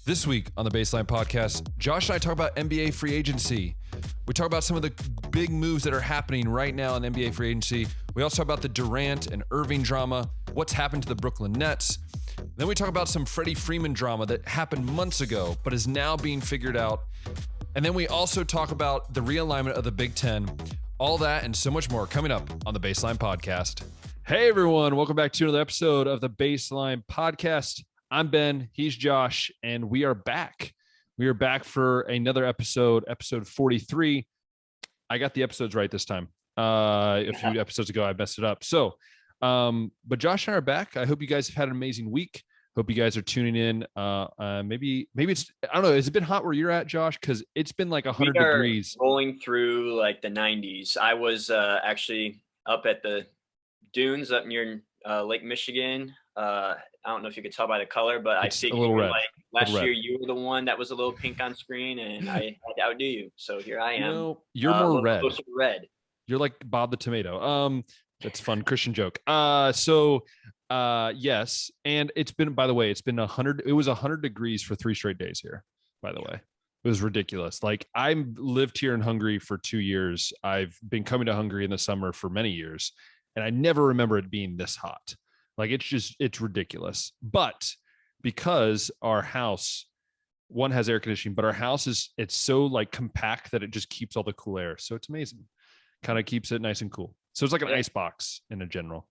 This week on the Baseline Podcast, Josh and I talk about NBA free agency. We talk about some of the big moves that are happening right now in NBA free agency. We also talk about the Durant and Irving drama, what's happened to the Brooklyn Nets. Then we talk about some Freddie Freeman drama that happened months ago, but is now being figured out. And then we also talk about the realignment of the Big Ten. All that and so much more coming up on the Baseline Podcast. Hey everyone, welcome back to another episode of the Baseline Podcast. I'm Ben, he's Josh, and we are back. We are back for another episode 43. I got the episodes right this time. A few episodes ago, I messed it up. So, but Josh and I are back. I hope you guys have had an amazing week. Hope you guys are tuning in. Maybe it's, I don't know. Has it been hot where you're at, Josh? Because it's been like 100 degrees. Rolling through like the 90s. I was actually up at the dunes up near Lake Michigan. I don't know if you could tell by the color, but It's I think a little red. like last year you were the one that was a little pink on screen, and I had to outdo you. So here I am. No, you're more red. Closer to red. You're like Bob the Tomato. That's a fun Christian joke. Yes, and it's been, by the way, it's been 100. It was 100 degrees for 3 straight days here. By the way, it was ridiculous. Like, I lived here in Hungary for 2 years. I've been coming to Hungary in the summer for many years, and I never remember it being this hot. Like, it's ridiculous. But because our house, one has air conditioning, but our house it's so like compact that it just keeps all the cool air. So it's amazing. Kind of keeps it nice and cool. So it's like an ice box in a general.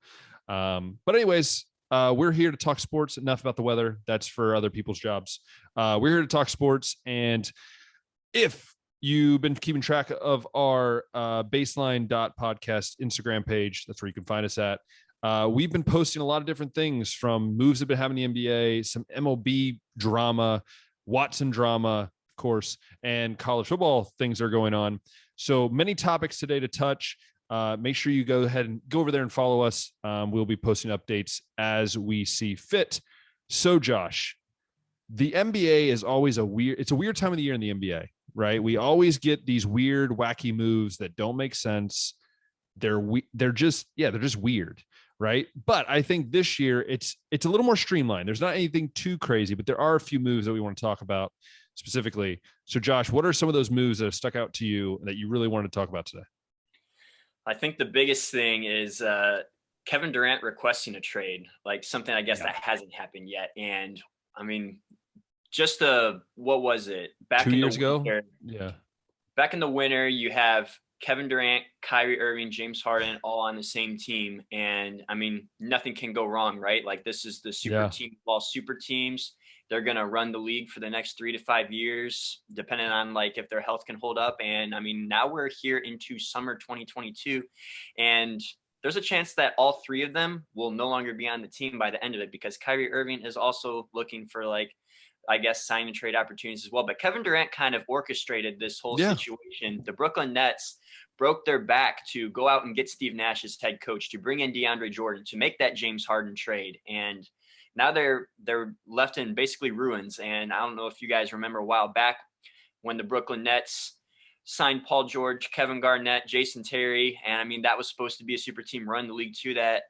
But anyways, we're here to talk sports. Enough about the weather. That's for other people's jobs. We're here to talk sports. And if you've been keeping track of our baseline.podcast Instagram page, that's where you can find us at. We've been posting a lot of different things, from moves that have been happening in the NBA, some MLB drama, Watson drama, of course, and college football things are going on. So many topics today to touch. Make sure you go ahead and go over there and follow us. We'll be posting updates as we see fit. So Josh, the NBA is always it's a weird time of the year in the NBA, right? We always get these weird, wacky moves that don't make sense. They're just weird. Right. But I think this year it's a little more streamlined. There's not anything too crazy, but there are a few moves that we want to talk about specifically. So Josh, what are some of those moves that have stuck out to you that you really wanted to talk about today? I think the biggest thing is Kevin Durant requesting a trade, like something I guess that hasn't happened yet. And I mean, just what was it? Back 2 years ago? Yeah. Back in the winter, you have Kevin Durant, Kyrie Irving, James Harden, all on the same team. And I mean, nothing can go wrong, right? Like, this is the super team of all super teams. They're going to run the league for the next 3 to 5 years, depending on like if their health can hold up. And I mean, now we're here into summer 2022, and there's a chance that all 3 of them will no longer be on the team by the end of it, because Kyrie Irving is also looking for, like, I guess, sign and trade opportunities as well. But Kevin Durant kind of orchestrated this whole situation. The Brooklyn Nets broke their back to go out and get Steve Nash as head coach, to bring in DeAndre Jordan, to make that James Harden trade. And now they're left in basically ruins. And I don't know if you guys remember a while back when the Brooklyn Nets signed Paul George, Kevin Garnett, Jason Terry. And I mean, that was supposed to be a super team run the league too, that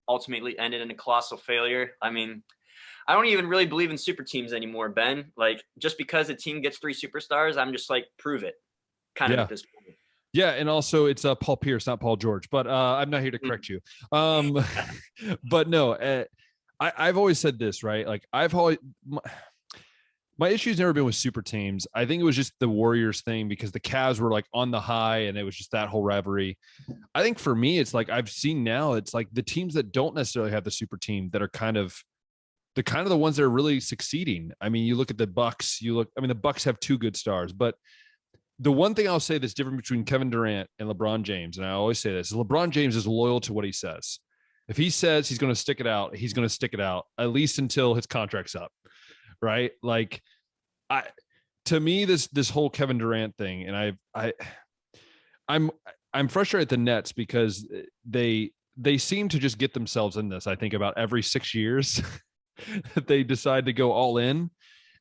ultimately ended in a colossal failure. I mean, I don't even really believe in super teams anymore, Ben. Like, just because a team gets 3 superstars, I'm just like, prove it kind of at this point. Yeah, and also it's Paul Pierce, not Paul George, but I'm not here to correct you. But no, I've always said this, right? Like, my issue's never been with super teams. I think it was just the Warriors thing, because the Cavs were like on the high, and it was just that whole rivalry. I think for me, it's like I've seen now, it's like the teams that don't necessarily have the super team that are kind of the ones that are really succeeding. I mean, you look at the Bucks. The Bucks have 2 good stars, but the one thing I'll say that's different between Kevin Durant and LeBron James, and I always say this, is LeBron James is loyal to what he says. If he says he's going to stick it out, he's going to stick it out, at least until his contract's up, right? Like, to me, this whole Kevin Durant thing, and I'm frustrated at the Nets, because they seem to just get themselves in this. I think about every 6 years that they decide to go all in,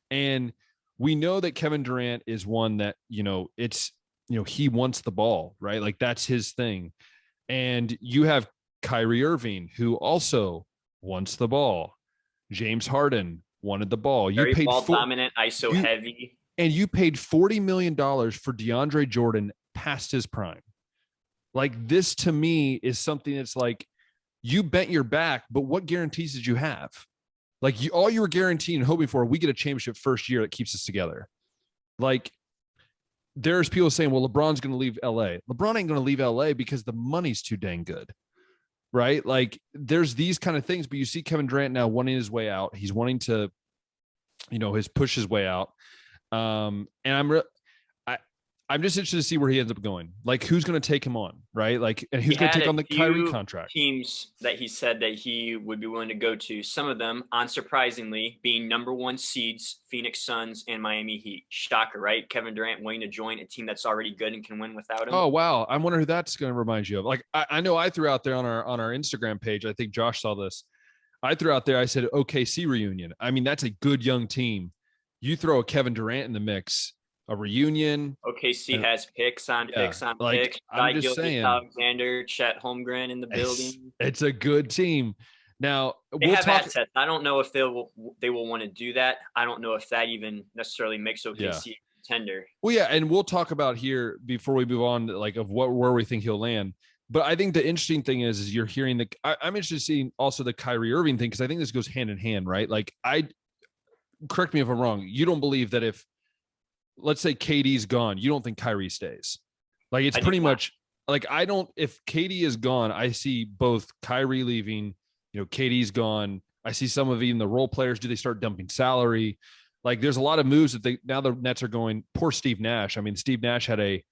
and we know that Kevin Durant is one that, he wants the ball, right? Like, that's his thing. And you have Kyrie Irving, who also wants the ball. James Harden wanted the ball. Very ball dominant, ISO heavy. And you paid $40 million for DeAndre Jordan past his prime. Like, this to me is something that's like, you bent your back, but what guarantees did you have? Like, all you were guaranteeing and hoping for, we get a championship first year that keeps us together. Like, there's people saying, well, LeBron's going to leave LA. LeBron ain't going to leave LA because the money's too dang good. Right? Like, there's these kind of things, but you see Kevin Durant now wanting his way out. He's wanting to, push his way out. And I'm just interested to see where he ends up going. Like, who's going to take him on, right? Like, and who's going to take on the Kyrie contract? Teams that he said that he would be willing to go to. Some of them, unsurprisingly, being number 1 seeds, Phoenix Suns and Miami Heat. Shocker, right? Kevin Durant willing to join a team that's already good and can win without him. Oh wow, I wonder who that's going to remind you of. Like, I know I threw out there on our Instagram page. I think Josh saw this. I threw out there. I said OKC reunion. I mean, that's a good young team. You throw a Kevin Durant in the mix. A reunion. OKC has picks on picks. I'm just saying, Alexander, Chet Holmgren in the building. It's a good team. Now they have assets. I don't know if they will want to do that. I don't know if that even necessarily makes OKC a contender. Well, yeah, and we'll talk about here before we move on, like, of where we think he'll land. But I think the interesting thing is you're hearing I'm interested in seeing also the Kyrie Irving thing, because I think this goes hand in hand, right? Like, correct me if I'm wrong. You don't believe that if, let's say, KD's gone, you don't think Kyrie stays? Like, it's pretty much like, if KD is gone, I see both Kyrie leaving, KD's gone. I see some of even the role players. Do they start dumping salary? Like, there's a lot of moves that now the Nets are going, poor Steve Nash. I mean, Steve Nash had a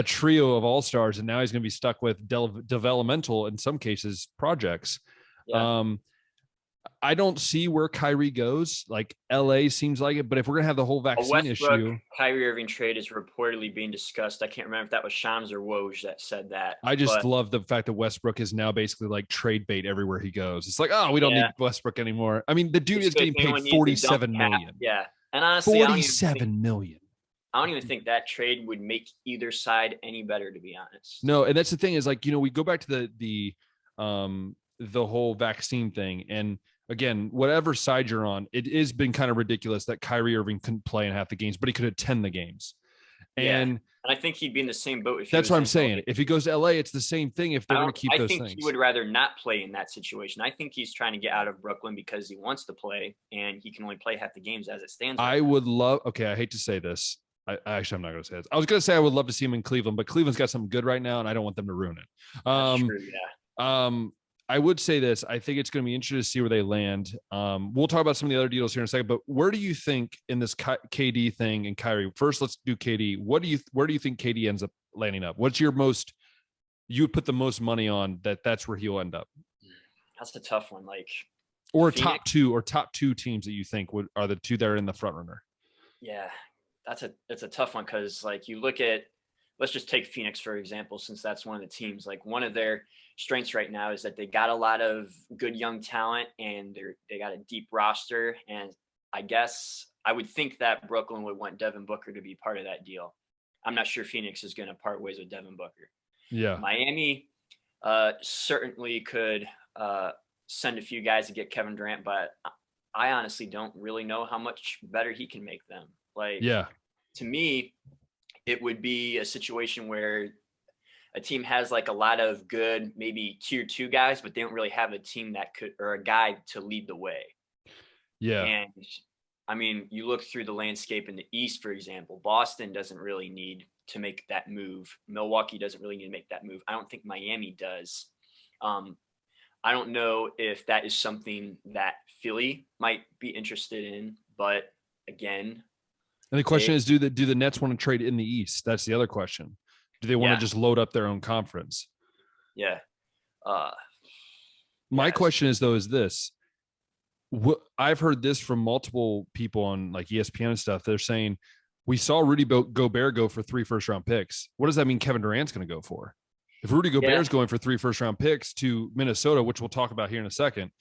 trio of all-stars, and now he's going to be stuck with developmental, in some cases, projects. Yeah. I don't see where Kyrie goes. Like, LA seems like it, but if we're gonna have the whole vaccine issue, Kyrie Irving trade is reportedly being discussed. I can't remember if that was Shams or Woj that said that. I just love the fact that Westbrook is now basically like trade bait everywhere he goes. It's like, oh, we don't need Westbrook anymore. I mean, the dude is getting paid $47 million. Yeah, and honestly, $47 million. I don't even think that trade would make either side any better, to be honest. No, and that's the thing is, like, we go back to the whole vaccine thing, and again, whatever side you're on, it has been kind of ridiculous that Kyrie Irving couldn't play in half the games, but he could attend the games. And I think he'd be in the same boat. That's what I'm saying. If he goes to LA, it's the same thing. If they're going to keep those things, I think he would rather not play in that situation. I think he's trying to get out of Brooklyn because he wants to play, and he can only play half the games as it stands. I would love. Okay, I hate to say this. I'm not going to say this. I was going to say I would love to see him in Cleveland, but Cleveland's got something good right now, and I don't want them to ruin it. That's true, yeah. I would say this. I think it's going to be interesting to see where they land. We'll talk about some of the other deals here in a second, but where do you think in this KD thing and Kyrie? First, let's do KD. Where do you think KD ends up landing up? What's you would put the most money on that's where he'll end up? That's a tough one. Like, or Phoenix? top two teams that you think are the two that are in the front runner. Yeah, it's a tough one. Cause like you look at, let's just take Phoenix, for example, since that's one of the teams. Like, one of their strengths right now is that they got a lot of good young talent, and they got a deep roster. And I guess I would think that Brooklyn would want Devin Booker to be part of that deal. I'm not sure Phoenix is going to part ways with Devin Booker. Yeah. Miami certainly could send a few guys to get Kevin Durant, but I honestly don't really know how much better he can make them. Like, to me, it would be a situation where a team has like a lot of good, maybe tier 2 guys, but they don't really have a team that could, or a guy to lead the way. Yeah. And I mean, you look through the landscape in the East, for example, Boston doesn't really need to make that move. Milwaukee doesn't really need to make that move. I don't think Miami does. I don't know if that is something that Philly might be interested in, but again. And the question is, do the Nets want to trade in the East? That's the other question. Do they want to just load up their own conference? Yeah. My question is, though, is this. I've heard this from multiple people on like ESPN and stuff. They're saying, we saw Rudy Gobert go for 3 first-round picks. What does that mean Kevin Durant's going to go for? If Rudy Gobert is going for 3 first-round picks to Minnesota, which we'll talk about here in a second,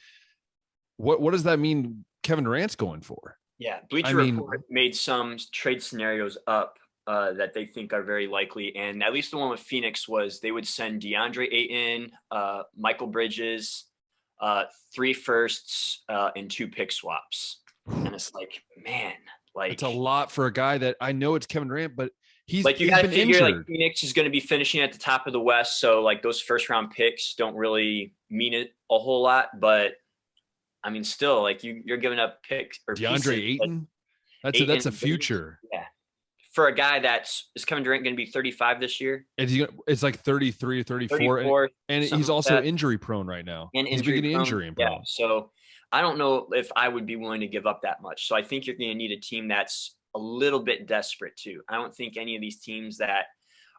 what does that mean Kevin Durant's going for? Yeah, Bleacher Report made some trade scenarios up that they think are very likely. And at least the one with Phoenix was they would send DeAndre Ayton, Michael Bridges, 3 firsts, and 2 pick swaps. And it's like, man, like it's a lot for a guy that I know it's Kevin Durant, but he's you got to been figure injured. like Phoenix is going to be finishing at the top of the West, so like those first round picks don't really mean it a whole lot. But I mean, still, like you're giving up picks or DeAndre pieces. Ayton, Like that's a Ayton, future. yeah. For a guy is Kevin Durant going to be 35 this year? It's like 33 or 34, 34, and he's like also that. injury prone right now. And He's been injury getting prone. injury Yeah. prone. So I don't know if I would be willing to give up that much. So I think you're going to need a team that's a little bit desperate too. I don't think any of these teams that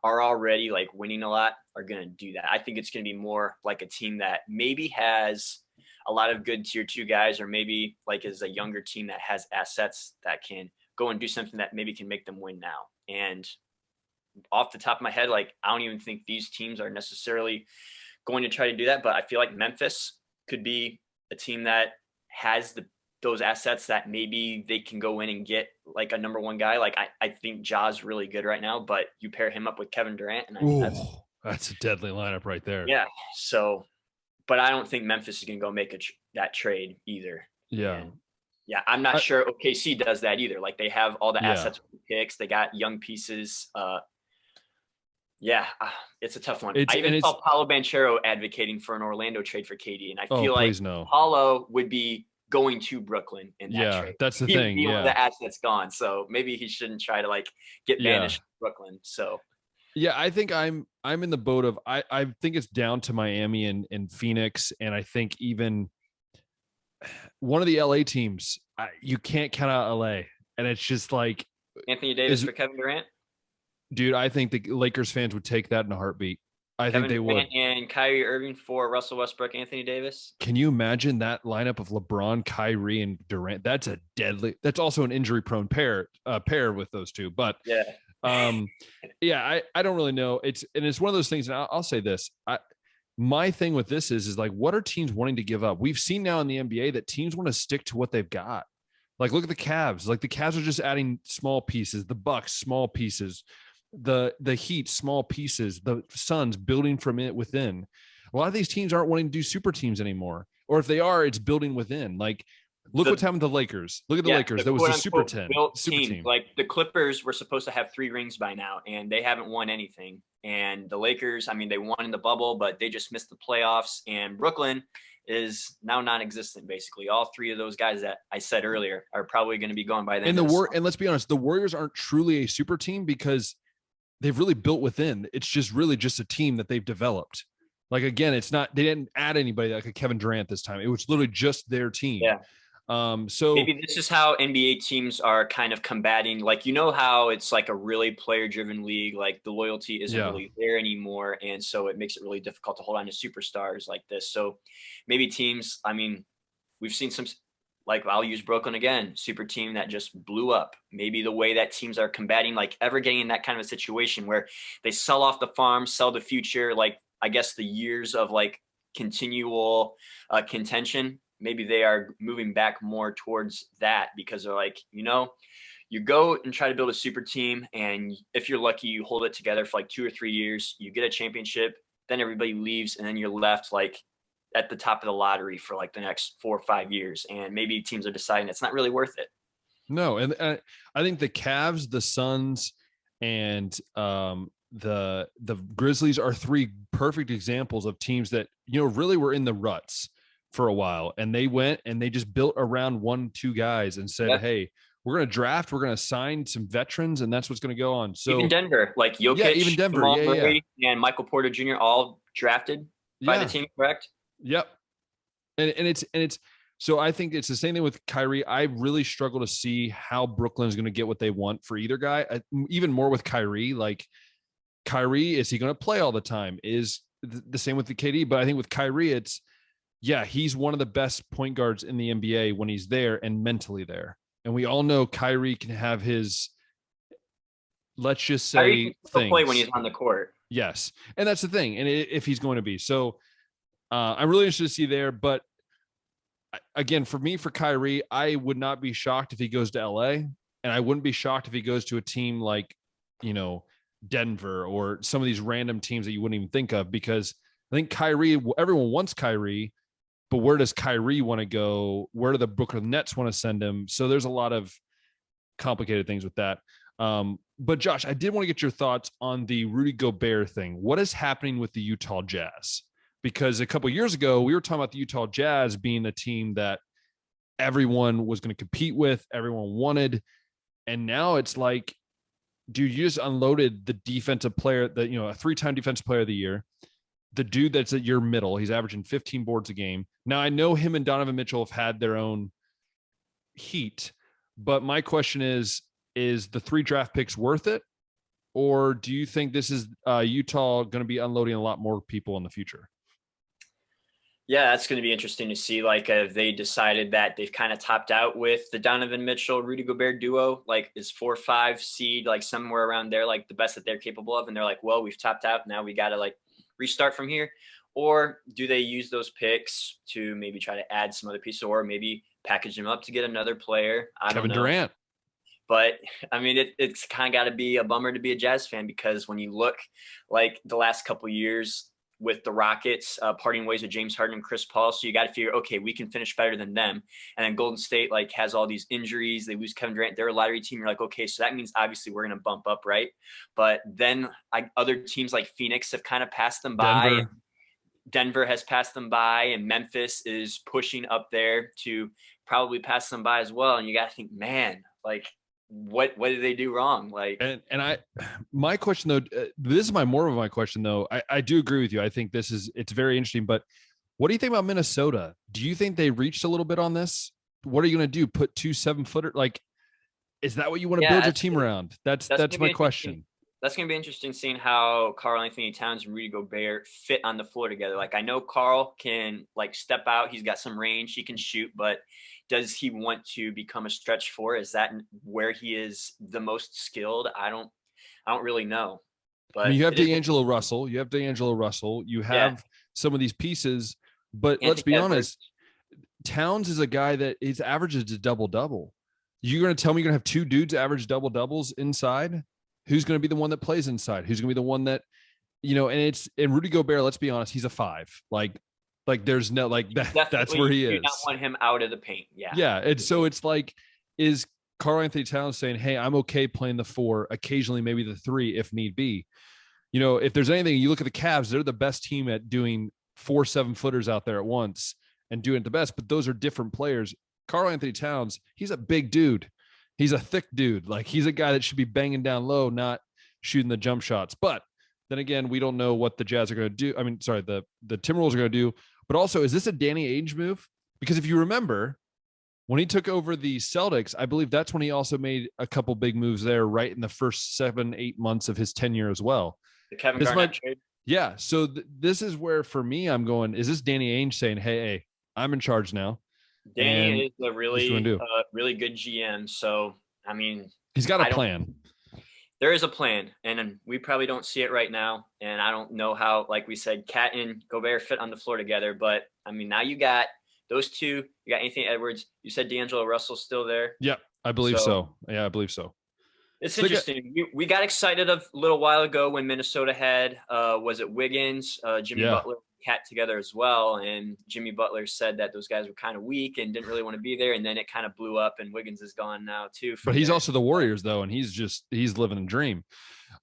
are already like winning a lot are going to do that. I think it's going to be more like a team that maybe has a lot of good tier 2 guys, or maybe like is a younger team that has assets that can go and do something that maybe can make them win now. And off the top of my head, like I don't even think these teams are necessarily going to try to do that, but I feel like Memphis could be a team that has those assets that maybe they can go in and get like a number 1 guy. Like I think Ja's really good right now, but you pair him up with Kevin Durant, and I mean that's a deadly lineup right there. Yeah. So, but I don't think Memphis is going to go make that trade either. Yeah. And yeah, I'm not sure OKC does that either. Like they have all the assets with the picks, they got young pieces. Yeah, it's a tough one. I even saw Paulo Banchero advocating for an Orlando trade for KD, and I feel like Paulo would be going to Brooklyn in that trade. That's the thing. Yeah, the assets gone, so maybe he shouldn't try to like get banished to Brooklyn. So yeah, I think I'm in the boat of I think it's down to Miami and Phoenix, and I think even one of the LA teams, you can't count out LA, and it's just like Anthony Davis for Kevin Durant. Dude, I think the Lakers fans would take that in a heartbeat. I think they would. And Kyrie Irving for Russell Westbrook, Anthony Davis. Can you imagine that lineup of LeBron, Kyrie, and Durant? That's a deadly. That's also an injury-prone pair with those two. But yeah, I don't really know. It's one of those things. And I'll say this: my thing with this is like, what are teams wanting to give up? We've seen now in the NBA that teams want to stick to what they've got. Like, look at the Cavs. Like the Cavs are just adding small pieces. The Bucks, small pieces. The Heat, small pieces. The Suns, building from it within. A lot of these teams aren't wanting to do super teams anymore, or if they are, it's building within. Like, look what's happened to the Lakers. Look at the Lakers. That was a super team. Like the Clippers were supposed to have 3 rings by now, and they haven't won anything. And the Lakers, I mean, they won in the bubble, but they just missed the playoffs. And Brooklyn is now non-existent. Basically, all 3 of those guys that I said earlier are probably going to be gone by then. And let's be honest, the Warriors aren't truly a super team because they've really built within. It's just really just a team that they've developed. Like, again, it's not, they didn't add anybody like a Kevin Durant this time. It was literally just their team. Yeah. So maybe this is how NBA teams are kind of combating, like, you know, how it's like a really player driven league, like the loyalty isn't really there anymore. And so it makes it really difficult to hold on to superstars like this. So maybe teams, I mean, we've seen some, like I'll use Brooklyn again, super team that just blew up. Maybe the way that teams are combating, like ever getting in that kind of a situation where they sell off the farm, sell the future, like I guess the years of like continual contention, maybe they are moving back more towards that because they're like, you know, you go and try to build a super team, and if you're lucky, you hold it together for like 2 or 3 years, you get a championship, then everybody leaves, and then you're left like at the top of the lottery for like the next 4 or 5 years. And maybe teams are deciding it's not really worth it. No. And I think the Cavs, the Suns, and the Grizzlies are 3 perfect examples of teams that, you know, really were in the ruts for a while. And they went and they just built around 1-2 guys and said, hey, we're going to draft, we're going to sign some veterans, and that's what's going to go on. So even Denver, like Jokic, even Denver, Jamal Murray, and Michael Porter Jr. all drafted by the team, correct? Yep. And it's so I think it's the same thing with Kyrie. I really struggle to see how Brooklyn's going to get what they want for either guy. Even more with Kyrie. Like, Kyrie, is he going to play all the time? Is the same with the KD. But I think with Kyrie, it's, he's one of the best point guards in the NBA when he's there and mentally there. And we all know Kyrie can have his, let's just say, Kyrie can still play when he's on the court. Yes. And that's the thing. And if he's going to be. So I'm really interested to see there. But again, for me, for Kyrie, I would not be shocked if he goes to LA. And I wouldn't be shocked if he goes to a team like, you know, Denver or some of these random teams that you wouldn't even think of, because I think Kyrie, everyone wants Kyrie, but where does Kyrie want to go? Where do the Brooklyn Nets want to send him? So there's a lot of complicated things with that. But Josh, I did want to get your thoughts on the Rudy Gobert thing. What is happening with the Utah Jazz? Because a couple of years ago, we were talking about the Utah Jazz being a team that everyone was going to compete with, everyone wanted. And now it's like, dude, you just unloaded the defensive player that, a 3-time defensive player of the year. The dude that's at your middle, he's averaging 15 boards a game. Now, I know him and Donovan Mitchell have had their own heat, but my question is the 3 draft picks worth it? Or do you think this is Utah going to be unloading a lot more people in the future? Yeah, that's going to be interesting to see. Like, if they decided that they've kind of topped out with the Donovan Mitchell, Rudy Gobert duo, like is 4-5 seed, like somewhere around there, like the best that they're capable of. And they're like, well, we've topped out. Now we got to like restart from here. Or do they use those picks to maybe try to add some other pieces, or maybe package them up to get another player? Kevin Durant. But I mean, it's kind of got to be a bummer to be a Jazz fan, because when you look like the last couple of years with the Rockets, parting ways with James Harden and Chris Paul. So you got to figure, okay, we can finish better than them. And then Golden State like has all these injuries. They lose Kevin Durant. They're a lottery team. You're like, okay, so that means obviously we're going to bump up, right? But then other teams like Phoenix have kind of passed them by. Denver has passed them by, and Memphis is pushing up there to probably pass them by as well. And you got to think, man, like, what did they do wrong? Like, my question though, this is more of my question though. I do agree with you. I think it's very interesting, but what do you think about Minnesota? Do you think they reached a little bit on this? What are you going to do? Put 2 7-footer? Like, is that what you want to build your team around? That's my question. That's going to be interesting seeing how Karl Anthony Towns and Rudy Gobert fit on the floor together. Like, I know Karl can like step out. He's got some range. He can shoot, but does he want to become a stretch four? Is that where he is the most skilled? I don't really know. But you have D'Angelo Russell. You have some of these pieces, but let's be honest. Towns is a guy that his average is a double-double. You're going to tell me you're going to have 2 dudes average double-doubles inside? Who's going to be the one that plays inside? Who's going to be the one that, and Rudy Gobert, let's be honest, he's a 5. Like there's no, like that's where he is. You do not want him out of the paint. Yeah. Yeah. And so it's like, is Karl Anthony Towns saying, hey, I'm okay playing the 4, occasionally maybe the 3 if need be. If there's anything, you look at the Cavs, they're the best team at doing 4 7-footers out there at once and doing it the best, but those are different players. Karl Anthony Towns, he's a big dude. He's a thick dude. Like, he's a guy that should be banging down low, not shooting the jump shots. But then again, we don't know what the Jazz are going to do. I mean, sorry, the Timberwolves are going to do. But also, is this a Danny Ainge move? Because if you remember, when he took over the Celtics, I believe that's when he also made a couple big moves there right in the first 7-8 months of his tenure as well. The Kevin Garnett trade. Yeah. So this is where, for me, I'm going, is this Danny Ainge saying, hey, I'm in charge now? Danny is a really good GM. So, I mean, he's got a plan. There is a plan, and we probably don't see it right now. And I don't know how, like we said, Cat and Gobert fit on the floor together. But, I mean, now you got those 2. You got Anthony Edwards. You said D'Angelo Russell's still there. Yeah, I believe so. Yeah, I believe so. It's interesting. We got excited a little while ago when Minnesota had, was it Wiggins, Jimmy Butler, Cat together as well. And Jimmy Butler said that those guys were kind of weak and didn't really want to be there. And then it kind of blew up, and Wiggins is gone now too. But he's also the Warriors though. And he's living a dream.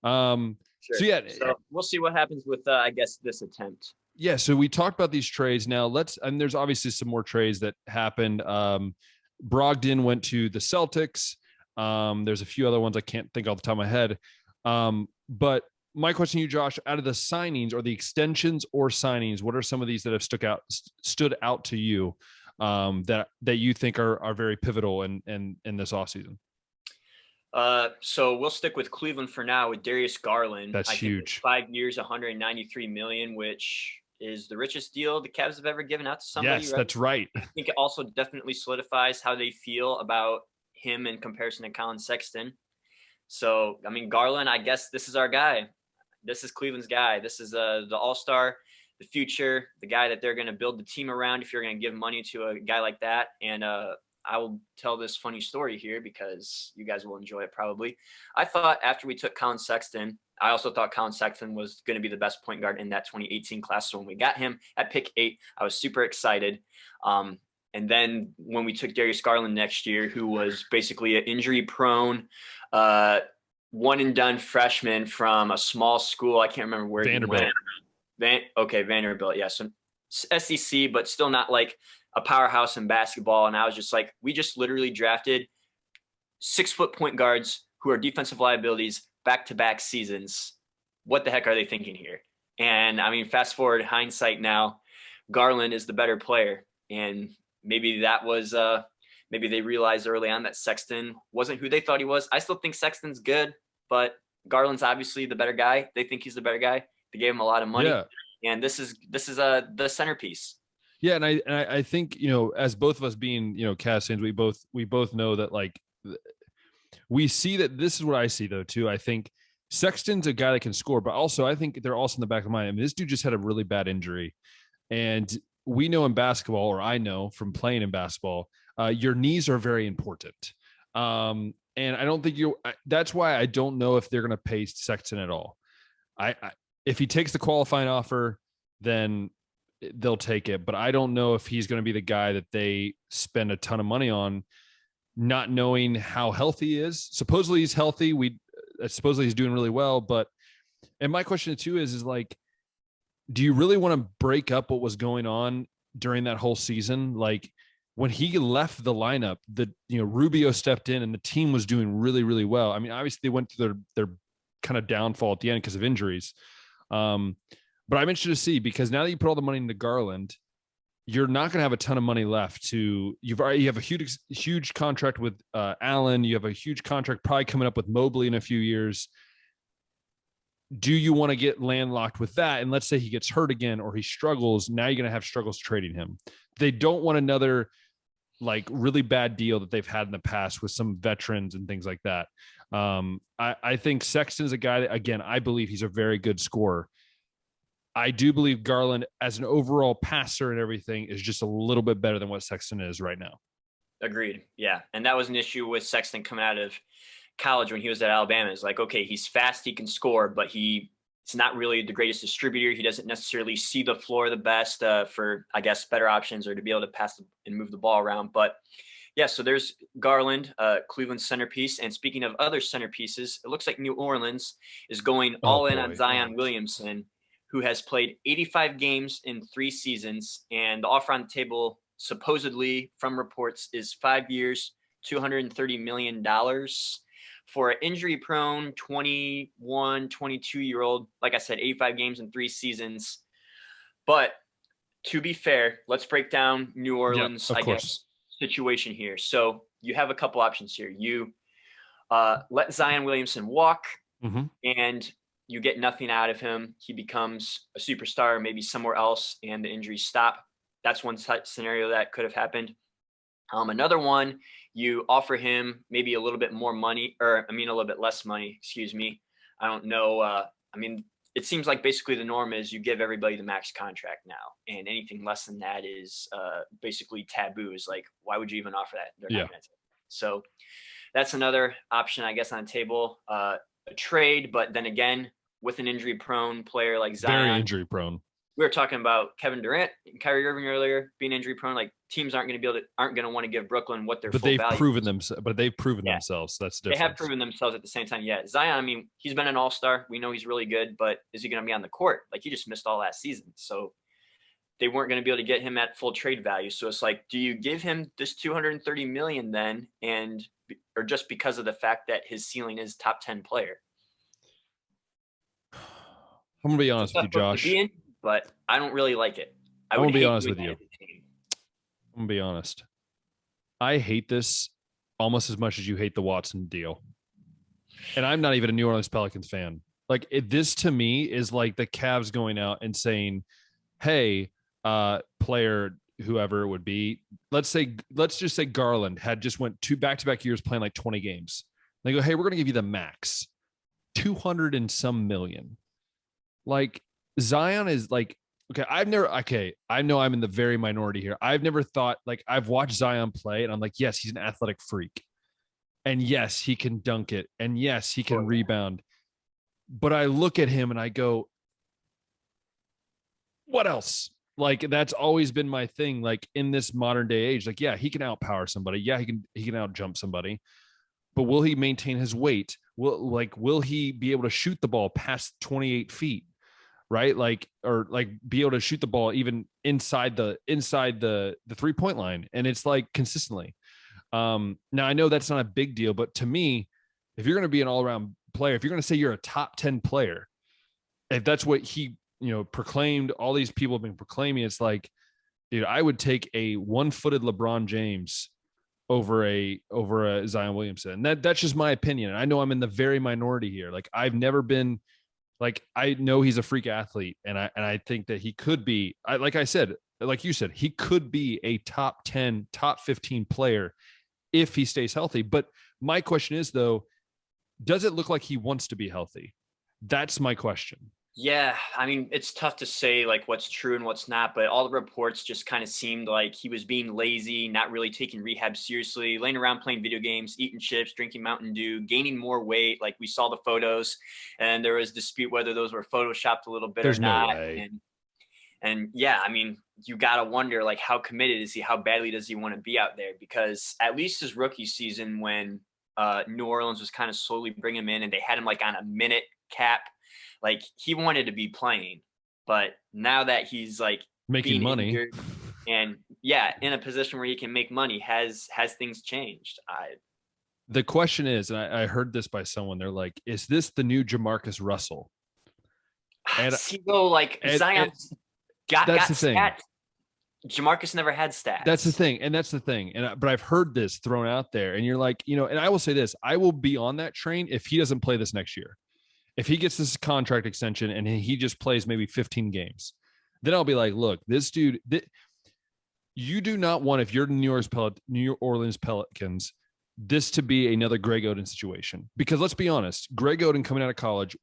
Sure. So we'll see what happens with, I guess, this attempt. Yeah. So we talked about these trades. Now and there's obviously some more trades that happened. Brogdon went to the Celtics. There's a few other ones I can't think off the top of my head. But my question to you, Josh, out of the signings or the extensions or signings, what are some of these that have stood out to you that you think are very pivotal in this offseason? So we'll stick with Cleveland for now with Darius Garland. That's huge. 5 years, $193 million, which is the richest deal the Cavs have ever given out to somebody. Yes, right? That's right. I think it also definitely solidifies how they feel about him in comparison to Colin Sexton. So, I mean, Garland, I guess this is our guy. This is Cleveland's guy. This is the all-star, the future, the guy that they're going to build the team around if you're going to give money to a guy like that. And I will tell this funny story here because you guys will enjoy it probably. I thought after we took Colin Sexton, I also thought Colin Sexton was going to be the best point guard in that 2018 class. So when we got him at pick 8, I was super excited. And then when we took Darius Garland next year, who was basically an injury prone, one and done freshman from a small school. I can't remember where Vanderbilt. he went. Vanderbilt. Yeah. So SEC, but still not like a powerhouse in basketball. And I was just like, we just literally drafted 6-foot point guards who are defensive liabilities back-to-back seasons. What the heck are they thinking here? And I mean, fast forward hindsight now, Garland is the better player. And maybe that was, maybe they realized early on that Sexton wasn't who they thought he was. I still think Sexton's good, but Garland's obviously the better guy. They think he's the better guy. They gave him a lot of money. Yeah. And this is the centerpiece. Yeah, and I think, you know, as both of us being, you know, Cavs fans, we both know that, like, we see that. This is what I see though too. I think Sexton's a guy that can score, but also I think they're also in the back of my mind. I mean, this dude just had a really bad injury, and we know in basketball, or I know from playing in basketball, your knees are very important. And I don't think that's why I don't know if they're going to pay Sexton at all. If he takes the qualifying offer, then they'll take it. But I don't know if he's going to be the guy that they spend a ton of money on, not knowing how healthy he is. Supposedly he's healthy. Supposedly he's doing really well. And my question too is like, do you really want to break up what was going on during that whole season? Like, when he left the lineup, Rubio stepped in and the team was doing really, really well. I mean, obviously they went through their kind of downfall at the end because of injuries. But I'm interested to see, because now that you put all the money into Garland, you're not going to have a ton of money left you have a huge contract with Allen. You have a huge contract probably coming up with Mobley in a few years. Do you want to get landlocked with that? And let's say he gets hurt again or he struggles. Now you're going to have struggles trading him. They don't want another like really bad deal that they've had in the past with some veterans and things like that. I think Sexton's a guy that, again, I believe he's a very good scorer. I do believe Garland as an overall passer and everything is just a little bit better than what Sexton is right now. Agreed. Yeah. And that was an issue with Sexton coming out of college when he was at Alabama. It's like, okay, he's fast, he can score, but he's not really the greatest distributor. He doesn't necessarily see the floor the best for, I guess, better options or to be able to pass and move the ball around. But yeah, so there's Garland, Cleveland centerpiece. And speaking of other centerpieces, it looks like New Orleans is going all in on Zion Williamson, who has played 85 games in 3 seasons. And the offer on the table, supposedly from reports, is 5 years, $230 million for an injury-prone 21, 22-year-old. Like I said, 85 games in 3 seasons. But to be fair, let's break down New Orleans, guess, situation here. So you have a couple options here. You let Zion Williamson walk, and you get nothing out of him. He becomes a superstar, maybe somewhere else, and the injuries stop. That's one scenario that could have happened. Another one, you offer him maybe a little bit more money, a little bit less money, excuse me. I don't know. It seems like basically the norm is you give everybody the max contract now, and anything less than that is basically taboo. Is like, why would you even offer that? They're not gonna take it. So that's another option, I guess, on the table. A trade, but then again, with an injury-prone player like Zion. Very injury-prone. We were talking about Kevin Durant and Kyrie Irving earlier being injury-prone. Like, teams aren't going to want to give Brooklyn what their full value. But they've proven themselves. That's different. They have proven themselves at the same time. Yeah, Zion. He's been an all-star. We know he's really good, but is he going to be on the court? Like, he just missed all last season, so they weren't going to be able to get him at full trade value. So it's like, do you give him this $230 million then, or just because of the fact that his ceiling is top 10 player? I'm gonna be honest with you, Josh. But I don't really like it. I'm gonna be honest with you. I'm gonna be honest. I hate this almost as much as you hate the Watson deal. And I'm not even a New Orleans Pelicans fan. Like, this to me is like the Cavs going out and saying, "Hey, player, whoever it would be, let's just say Garland had just went 2 back-to-back years playing like 20 games. They go, hey, we're gonna give you the max, 200 and some million." Like, Zion is like, I know I'm in the very minority here. I've never thought, like, I've watched Zion play and I'm like, yes, he's an athletic freak. And yes, he can dunk it. And yes, he can rebound. But I look at him and I go, what else? Like, that's always been my thing. Like, in this modern day age, like, yeah, he can outpower somebody. Yeah, he can out jump somebody. But will he maintain his weight? Will he be able to shoot the ball past 28 feet? Right? Like, or like be able to shoot the ball even inside the 3-point line. And it's like consistently. Now I know that's not a big deal, but to me, if you're going to be an all-around player, if you're going to say you're a top 10 player, if that's what he, proclaimed, all these people have been proclaiming, it's like, dude, I would take a one-footed LeBron James over a Zion Williamson. That's just my opinion. And I know I'm in the very minority here. Like, I've never been, like, I know he's a freak athlete, and I think that he could be, like you said, he could be a top 10, top 15 player if he stays healthy. But my question is, though, does it look like he wants to be healthy? That's my question. Yeah, I mean, it's tough to say like what's true and what's not, but all the reports just kind of seemed like he was being lazy, not really taking rehab seriously, laying around playing video games, eating chips, drinking Mountain Dew, gaining more weight. Like, we saw the photos, and there was dispute whether those were photoshopped a little bit or not. No way. And yeah, I mean, you got to wonder, like, how committed is he? How badly does he want to be out there? Because at least his rookie season, when New Orleans was kind of slowly bringing him in and they had him like on a minute cap, like, he wanted to be playing. But now that he's like making money injured and in a position where he can make money, has things changed? The question is, and I heard this by someone, they're like, is this the new Jamarcus Russell? And Zion got the thing. Stats. Jamarcus never had stats. That's the thing. But I've heard this thrown out there, and you're like, and I will say this, I will be on that train if he doesn't play this next year. If he gets this contract extension and he just plays maybe 15 games, then I'll be like, look, this dude, you do not want, if you're the New Orleans Pelicans, this to be another Greg Oden situation. Because let's be honest, Greg Oden coming out of college,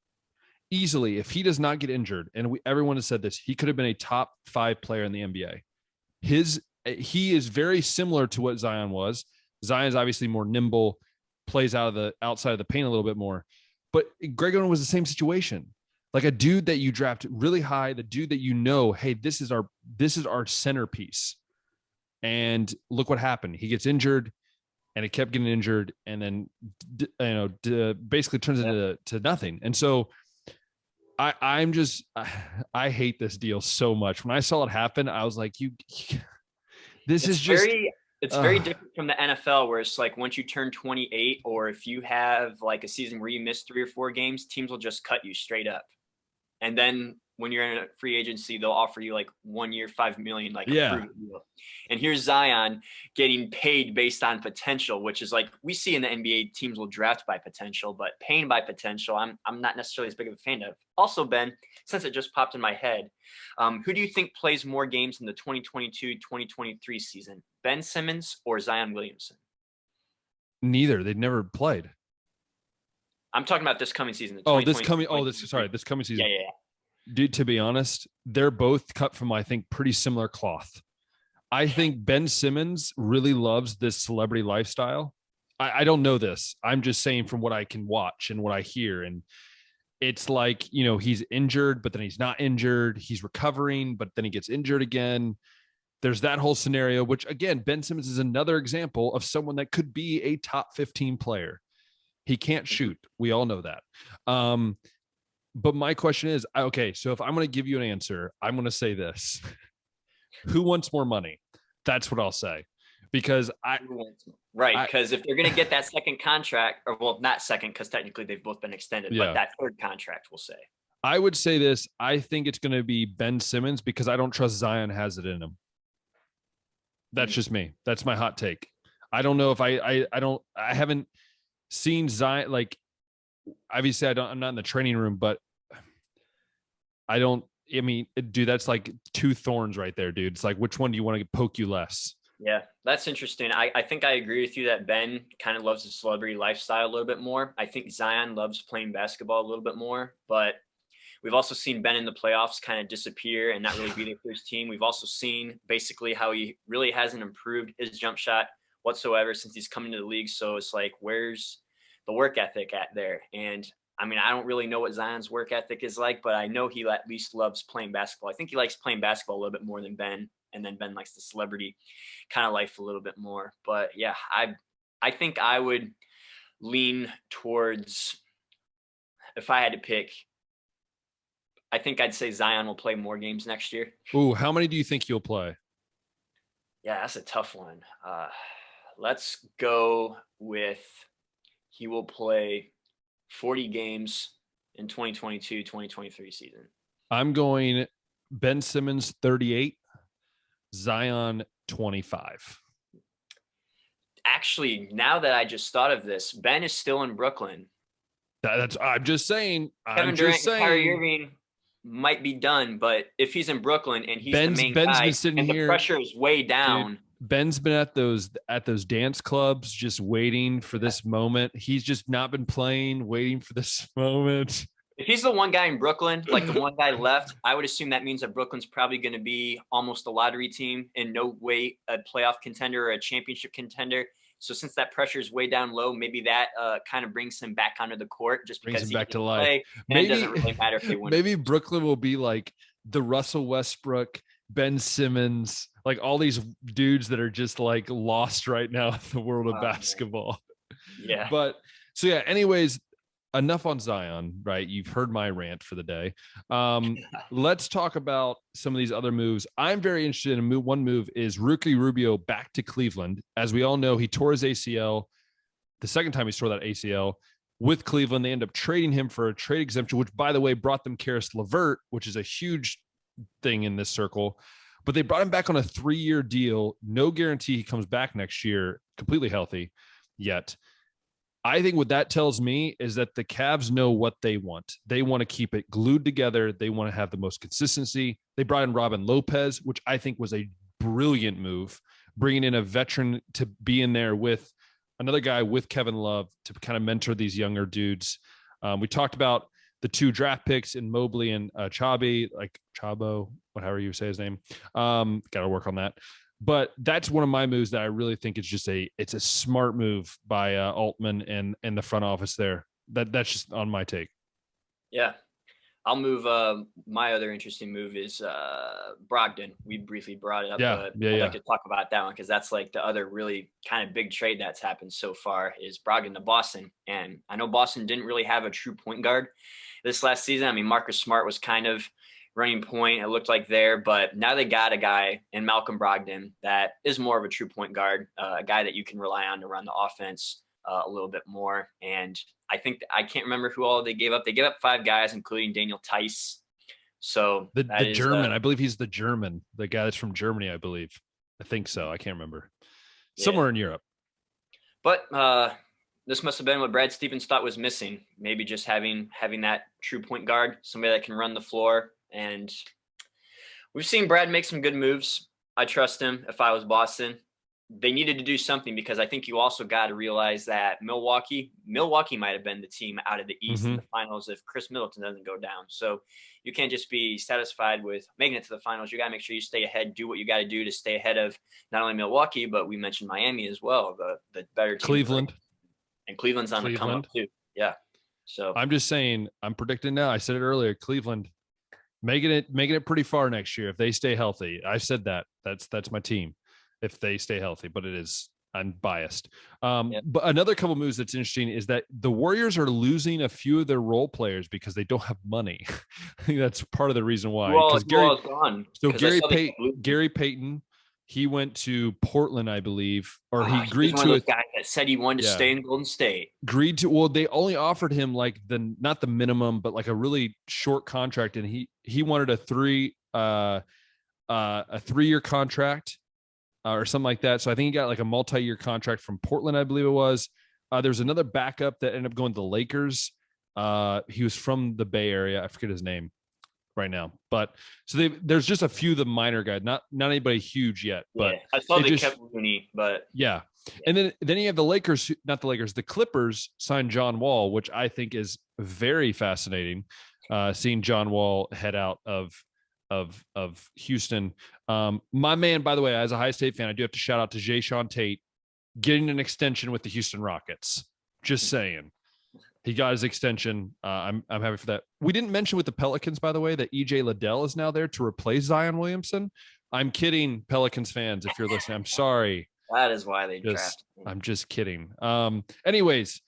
easily, if he does not get injured, and everyone has said this, he could have been a top 5 player in the NBA. He is very similar to what Zion was. Zion is obviously more nimble, plays outside of the paint a little bit more. But Greg Oden was the same situation. Like, a dude that you draft really high, the dude that hey, this is our centerpiece. And look what happened. He gets injured, and it kept getting injured, and then basically turns into nothing. And so I hate this deal so much. When I saw it happen, I was like, it's very different from the NFL, where it's like once you turn 28, or if you have like a season where you miss 3 or 4 games, teams will just cut you straight up. And then when you're in a free agency, they'll offer you like 1 year, $5 million, like a free deal. And here's Zion getting paid based on potential, which is like, we see in the NBA, teams will draft by potential, but paying by potential, I'm not necessarily as big of a fan of. Also, Ben, since it just popped in my head, who do you think plays more games in the 2022-2023 season, Ben Simmons or Zion Williamson? Neither. They'd never played. I'm talking about this coming season. This coming season. Yeah. Dude, to be honest, they're both cut from, I think, pretty similar cloth. I think Ben Simmons really loves this celebrity lifestyle. I don't know this. I'm just saying from what I can watch and what I hear. And it's like, he's injured, but then he's not injured. He's recovering, but then he gets injured again. There's that whole scenario, which, again, Ben Simmons is another example of someone that could be a top 15 player. He can't shoot. We all know that. But my question is, okay, so if I'm going to give you an answer, I'm going to say this. Who wants more money? That's what I'll say. Because because if they're going to get that second contract, or well, not second, because technically they've both been extended, but that third contract, we'll say. I would say this. I think it's going to be Ben Simmons, because I don't trust Zion has it in him. That's just me. That's my hot take. I don't know if I haven't seen Zion, like, obviously I'm not in the training room, but dude, that's like 2 thorns right there, dude. It's like, which one do you want to poke you less? Yeah, that's interesting. I think I agree with you that Ben kind of loves the celebrity lifestyle a little bit more. I think Zion loves playing basketball a little bit more, but We've also seen Ben in the playoffs kind of disappear and not really be there for his team. We've also seen basically how he really hasn't improved his jump shot whatsoever since he's come into the league. So it's like, where's the work ethic at there? And I mean, I don't really know what Zion's work ethic is like, but I know he at least loves playing basketball. I think he likes playing basketball a little bit more than Ben. And then Ben likes the celebrity kind of life a little bit more. But yeah, I think I would lean towards, if I had to pick, I think I'd say Zion will play more games next year. Ooh, how many do you think he'll play? Yeah, that's a tough one. Let's go with he will play 40 games in 2022-2023 season. I'm going Ben Simmons 38, Zion 25. Actually, now that I just thought of this, Ben is still in Brooklyn. I'm just saying. Kevin Durant and Kyrie Irving might be done, but if he's in Brooklyn and he's the main guy, been sitting and the here, pressure is way down. Dude, Ben's been at those dance clubs just waiting for this moment. He's just not been playing, waiting for this moment. If he's the one guy in Brooklyn, like the one guy left, I would assume that means that Brooklyn's probably going to be almost a lottery team, in no way a playoff contender or a championship contender. So since that pressure is way down low, maybe that kind of brings him back onto the court, just because brings him he back to life. Play, and it doesn't really matter if they win. Maybe Brooklyn will be like the Russell Westbrook, Ben Simmons, like all these dudes that are just like lost right now in the world of basketball. Man. Yeah. But so yeah, anyways, enough on Zion, right? You've heard my rant for the day. Let's talk about some of these other moves. I'm very interested in one move is Ricky Rubio back to Cleveland. As we all know, he tore his ACL. The second time he tore that ACL with Cleveland, they end up trading him for a trade exemption, which, by the way, brought them Karis LeVert, which is a huge thing in this circle. But they brought him back on a 3-year deal. No guarantee he comes back next year completely healthy yet. I think what that tells me is that the Cavs know what they want. They want to keep it glued together. They want to have the most consistency. They brought in Robin Lopez, which I think was a brilliant move, bringing in a veteran to be in there with another guy with Kevin Love to kind of mentor these younger dudes. We talked about the 2 draft picks in Mobley and Chabo, whatever you say his name. Got to work on that. But that's one of my moves that I really think is just it's a smart move by Altman and the front office there. That's just on my take. Yeah. I'll move. My other interesting move is Brogdon. We briefly brought it up. I'd like to talk about that one because that's like the other really kind of big trade that's happened so far is Brogdon to Boston. And I know Boston didn't really have a true point guard this last season. I mean, Marcus Smart was kind of running point, it looked like there, but now they got a guy in Malcolm Brogdon that is more of a true point guard, a guy that you can rely on to run the offense a little bit more. And I think I can't remember who all they gave up. They gave up 5 guys, including Daniel Tice. So the German, I believe he's the German, the guy that's from Germany, I believe. I think so. I can't remember. Somewhere in Europe. But this must have been what Brad Stevens thought was missing. Maybe just having that true point guard, somebody that can run the floor. And we've seen Brad make some good moves. I trust him if I was Boston. They needed to do something because I think you also got to realize that Milwaukee might have been the team out of the East in the finals if Chris Middleton doesn't go down. So you can't just be satisfied with making it to the finals. You got to make sure you stay ahead, do what you got to do to stay ahead of not only Milwaukee, but we mentioned Miami as well, the better team. Cleveland. And Cleveland's on the come up too. Yeah. So I'm just saying, I'm predicting now. I said it earlier, Cleveland making it pretty far next year if they stay healthy. I said that. That's my team if they stay healthy, but I'm biased. But another couple moves that's interesting is that the Warriors are losing a few of their role players because they don't have money. I think that's part of the reason why. Gary Payton, he went to Portland, I believe, or he agreed to it. Guy that said he wanted to stay in Golden State. Agreed to. Well, they only offered him like not the minimum, but like a really short contract, and he wanted a 3-year contract or something like that. So I think he got like a multi-year contract from Portland, I believe it was. There's another backup that ended up going to the Lakers. He was from the Bay Area. I forget his name. right now. But so there's just a few of the minor guys, not anybody huge yet. But I saw they kept Looney, but yeah. And then you have the Lakers, not the Lakers, the Clippers signed John Wall, which I think is very fascinating. Seeing John Wall head out of Houston. My man, by the way, as a High State fan, I do have to shout out to Jae'Sean Tate getting an extension with the Houston Rockets. Just saying. He got his extension. I'm happy for that. We didn't mention with the Pelicans, by the way, that EJ Liddell is now there to replace Zion Williamson. I'm kidding, Pelicans fans, if you're listening. I'm sorry. That is why they drafted him. I'm just kidding. Anyways,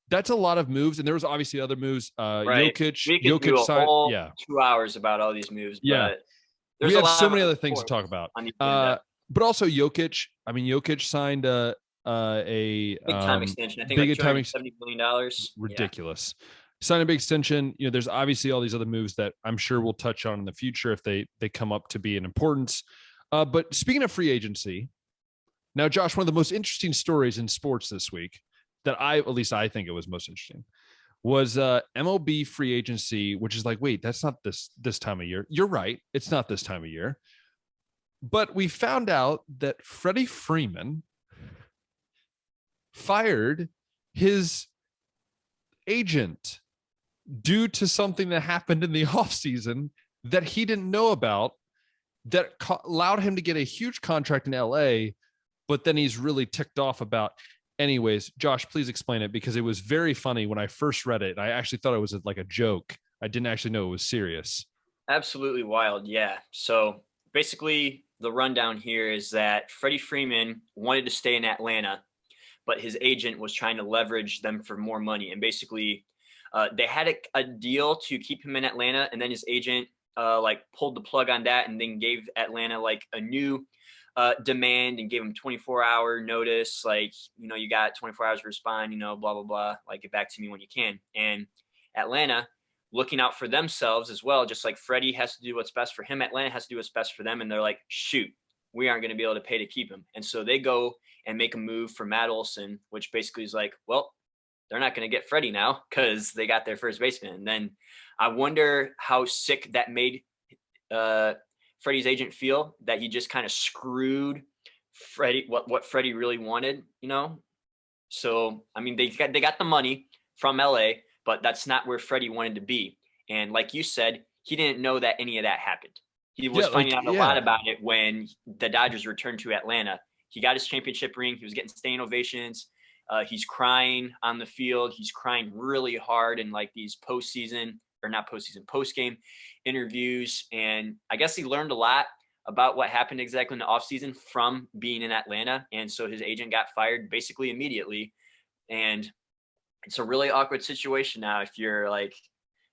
that's a lot of moves, and there was obviously other moves. Right. Jokic do a signed, whole 2 hours about all these moves. Yeah, but we have so many other things to talk about. But also Jokic. I mean, Jokic signed a big time extension. I think big like $270 million. Ridiculous. Signed a big extension. You know, there's obviously all these other moves that I'm sure we'll touch on in the future if they come up to be an importance. But speaking of free agency, now, Josh, one of the most interesting stories in sports this week that at least I think it was most interesting was MLB free agency, which is like, wait, that's not this time of year. You're right. It's not this time of year. But we found out that Freddie Freeman fired his agent due to something that happened in the offseason that he didn't know about that allowed him to get a huge contract in LA, but then he's really ticked off about. Anyways, Josh, please explain it, because it was very funny when I first read it. I actually thought it was like a joke. I didn't actually know it was serious. Absolutely wild. Yeah. So basically the rundown here is that Freddie Freeman wanted to stay in Atlanta, but his agent was trying to leverage them for more money. And basically they had a deal to keep him in Atlanta, and then his agent pulled the plug on that and then gave Atlanta like a new demand and gave him 24-hour notice. Like, you got 24 hours to respond, blah, blah, blah, like get back to me when you can. And Atlanta, looking out for themselves as well, just like Freddie has to do what's best for him, Atlanta has to do what's best for them. And they're like, shoot, we aren't going to be able to pay to keep him. And so they go and make a move for Matt Olson, which basically is like, well, they're not going to get Freddie now because they got their first baseman. And then I wonder how sick that made Freddie's agent feel, that he just kind of screwed Freddie, what Freddie really wanted, So, I mean, they got the money from LA, but that's not where Freddie wanted to be. And like you said, he didn't know that any of that happened. He was finding out a lot about it when the Dodgers returned to Atlanta. He got his championship ring. He was getting standing ovations. He's crying on the field. He's crying really hard in like these post-game interviews. And I guess he learned a lot about what happened exactly in the offseason from being in Atlanta. And so his agent got fired basically immediately. And it's a really awkward situation now if you're like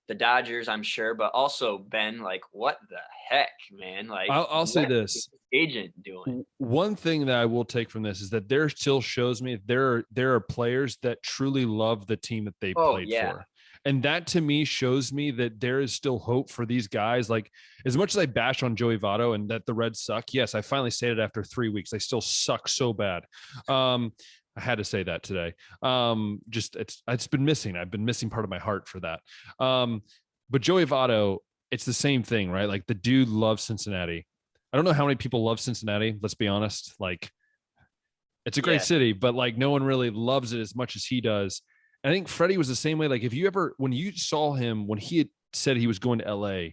the Dodgers, I'm sure, but also Ben, like, what the heck, man? Like, I'll say this: agent doing. One thing that I will take from this is that there still shows me there are players that truly love the team that they played for. And that to me shows me that there is still hope for these guys. Like, as much as I bash on Joey Votto and that the Reds suck, yes, I finally said it after 3 weeks. They still suck so bad. I had to say that today. It's been missing. I've been missing part of my heart for that. But Joey Votto, it's the same thing, right? Like, the dude loves Cincinnati. I don't know how many people love Cincinnati. Let's be honest. Like, it's a great city, but like no one really loves it as much as he does. And I think Freddie was the same way. Like, when you saw him, when he had said he was going to LA,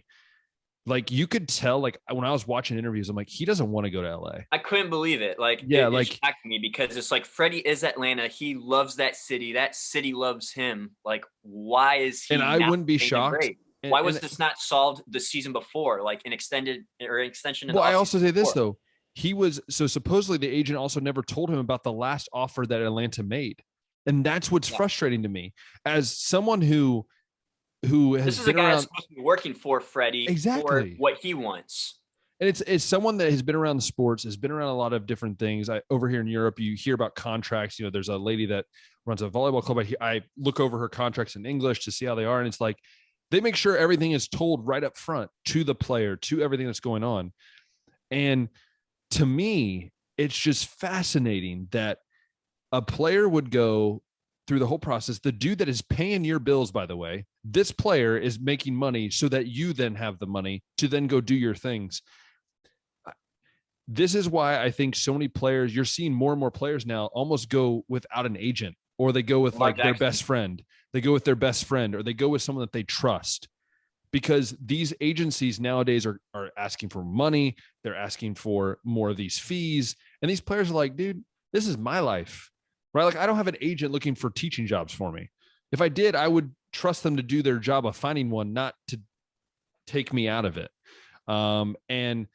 like you could tell, like when I was watching interviews, I'm like, he doesn't want to go to LA. I couldn't believe it. Like, it shocked me because it's like Freddie is Atlanta. He loves that city. That city loves him. Like, why is he? And I wouldn't be shocked. Why was this not solved the season before, like an extension? Well, I also say this though. Supposedly the agent also never told him about the last offer that Atlanta made. And that's what's frustrating to me as someone who has this is a guy that's supposed to be working for Freddie for what he wants. And it's someone that has been around the sports, has been around a lot of different things. Over here in Europe, you hear about contracts. There's a lady that runs a volleyball club. I look over her contracts in English to see how they are. And it's like, they make sure everything is told right up front to the player, to everything that's going on. And to me, it's just fascinating that a player would go through the whole process, the dude that is paying your bills, by the way, this player is making money so that you then have the money to then go do your things. This is why I think so many players, you're seeing more and more players now almost go without an agent, or they go with like their best friend. They go with their best friend, or they go with someone that they trust, because these agencies nowadays are asking for money. They're asking for more of these fees. And these players are like, dude, this is my life, right? Like, I don't have an agent looking for teaching jobs for me. If I did, I would trust them to do their job of finding one, not to take me out of it. And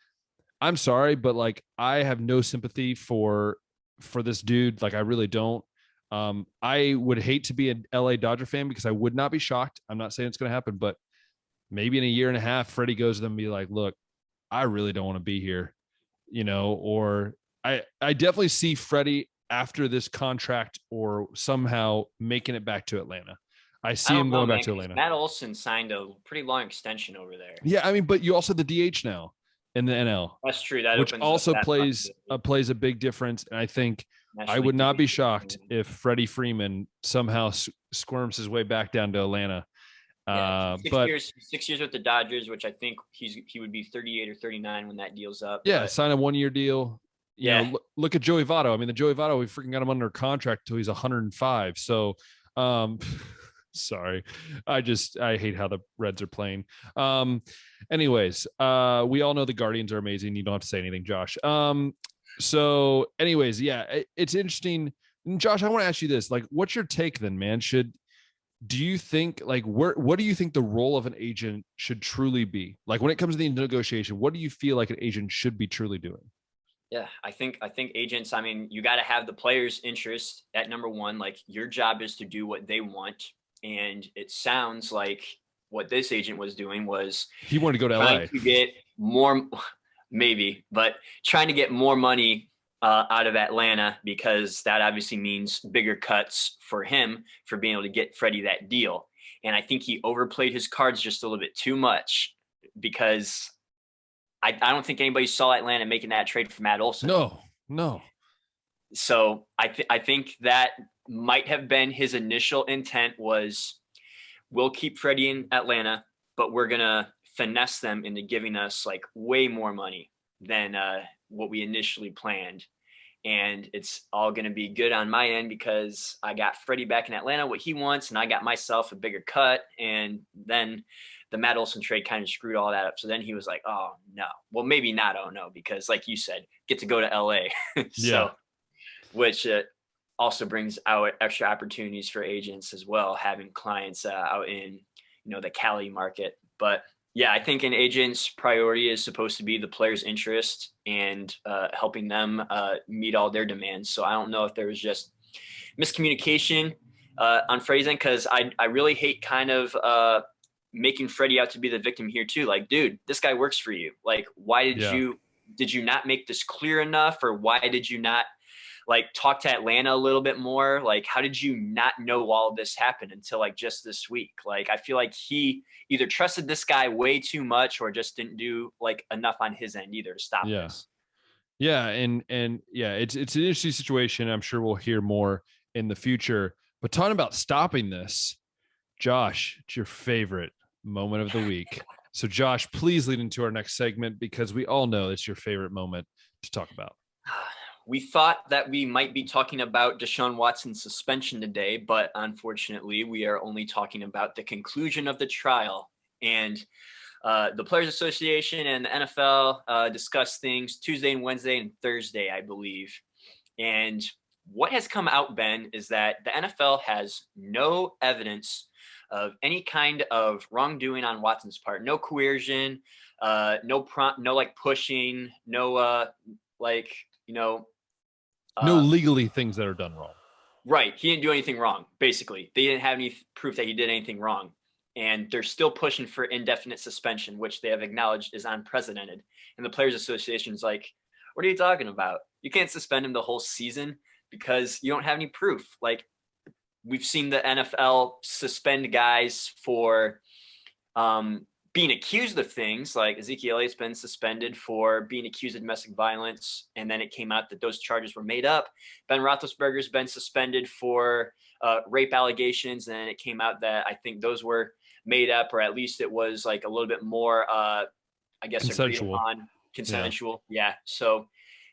I'm sorry, but like, I have no sympathy for this dude. Like, I really don't. I would hate to be an LA Dodger fan, because I would not be shocked. I'm not saying it's going to happen, but maybe in a year and a half, Freddie goes to them and be like, look, I really don't want to be here, or I definitely see Freddie after this contract or somehow making it back to Atlanta. I see him going back to Atlanta. Matt Olson signed a pretty long extension over there. Yeah. I mean, but you also have the DH now in the NL. That's true. That which also plays a big difference. And I think I would not be shocked if Freddie Freeman somehow squirms his way back down to Atlanta. Yeah, 6 years with the Dodgers, which I think he would be 38 or 39 when that deal's up. Yeah, sign a 1-year deal. You know, look at Joey Votto. I mean, the Joey Votto, we freaking got him under contract until he's 105. So, sorry, I hate how the Reds are playing. Anyways, we all know the Guardians are amazing. You don't have to say anything, Josh. So, anyways, yeah, it's interesting. And Josh, I want to ask you this: like, what's your take then, man? Do you think, like, what do you think the role of an agent should truly be? Like, when it comes to the negotiation, what do you feel like an agent should be truly doing? Yeah, I think agents, I mean, you got to have the player's interest at number one. Like, your job is to do what they want. And it sounds like what this agent was doing was he wanted to go to LA to get more, maybe, but trying to get more money out of Atlanta, because that obviously means bigger cuts for him for being able to get Freddie that deal. And I think he overplayed his cards just a little bit too much, because I don't think anybody saw Atlanta making that trade for Matt Olson. No. So I think that might have been his initial intent was, we'll keep Freddie in Atlanta, but we're going to finesse them into giving us like way more money than what we initially planned. And it's all going to be good on my end, because I got Freddie back in Atlanta, what he wants, and I got myself a bigger cut. And then the Matt Olson trade kind of screwed all that up. So then he was like, oh no, well, maybe not. Oh no, because like you said, get to go to LA. So, which also brings out extra opportunities for agents as well, having clients out in, the Cali market. But yeah, I think an agent's priority is supposed to be the player's interest and helping them meet all their demands. So I don't know if there was just miscommunication on Freddie's end, because I really hate kind of making Freddie out to be the victim here too. Like, dude, this guy works for you. Like, why did you not make this clear enough? Or why did you not like talk to Atlanta a little bit more? Like, how did you not know all of this happened until like just this week? Like, I feel like he either trusted this guy way too much or just didn't do like enough on his end either to stop this. Yeah. And yeah, it's an interesting situation. I'm sure we'll hear more in the future, but talking about stopping this, Josh, it's your favorite moment of the week. So Josh, please lead into our next segment, because we all know it's your favorite moment to talk about. We thought that we might be talking about Deshaun Watson's suspension today, but unfortunately, we are only talking about the conclusion of the trial. And the Players Association and the NFL discussed things Tuesday and Wednesday and Thursday, I believe. And what has come out, Ben, is that the NFL has no evidence of any kind of wrongdoing on Watson's part. No coercion, no like pushing, no no legally things that are done wrong. Right. He didn't do anything wrong. Basically, they didn't have any proof that he did anything wrong. And they're still pushing for indefinite suspension, which they have acknowledged is unprecedented. And the Players Association is like, what are you talking about? You can't suspend him the whole season because you don't have any proof. Like, we've seen the NFL suspend guys for being accused of things. Like Ezekiel Elliott's been suspended for being accused of domestic violence, and then it came out that those charges were made up. Ben Roethlisberger's been suspended for rape allegations, and it came out that I think those were made up, or at least it was like a little bit more, I guess, Consensual. agreed upon, consensual. Yeah. So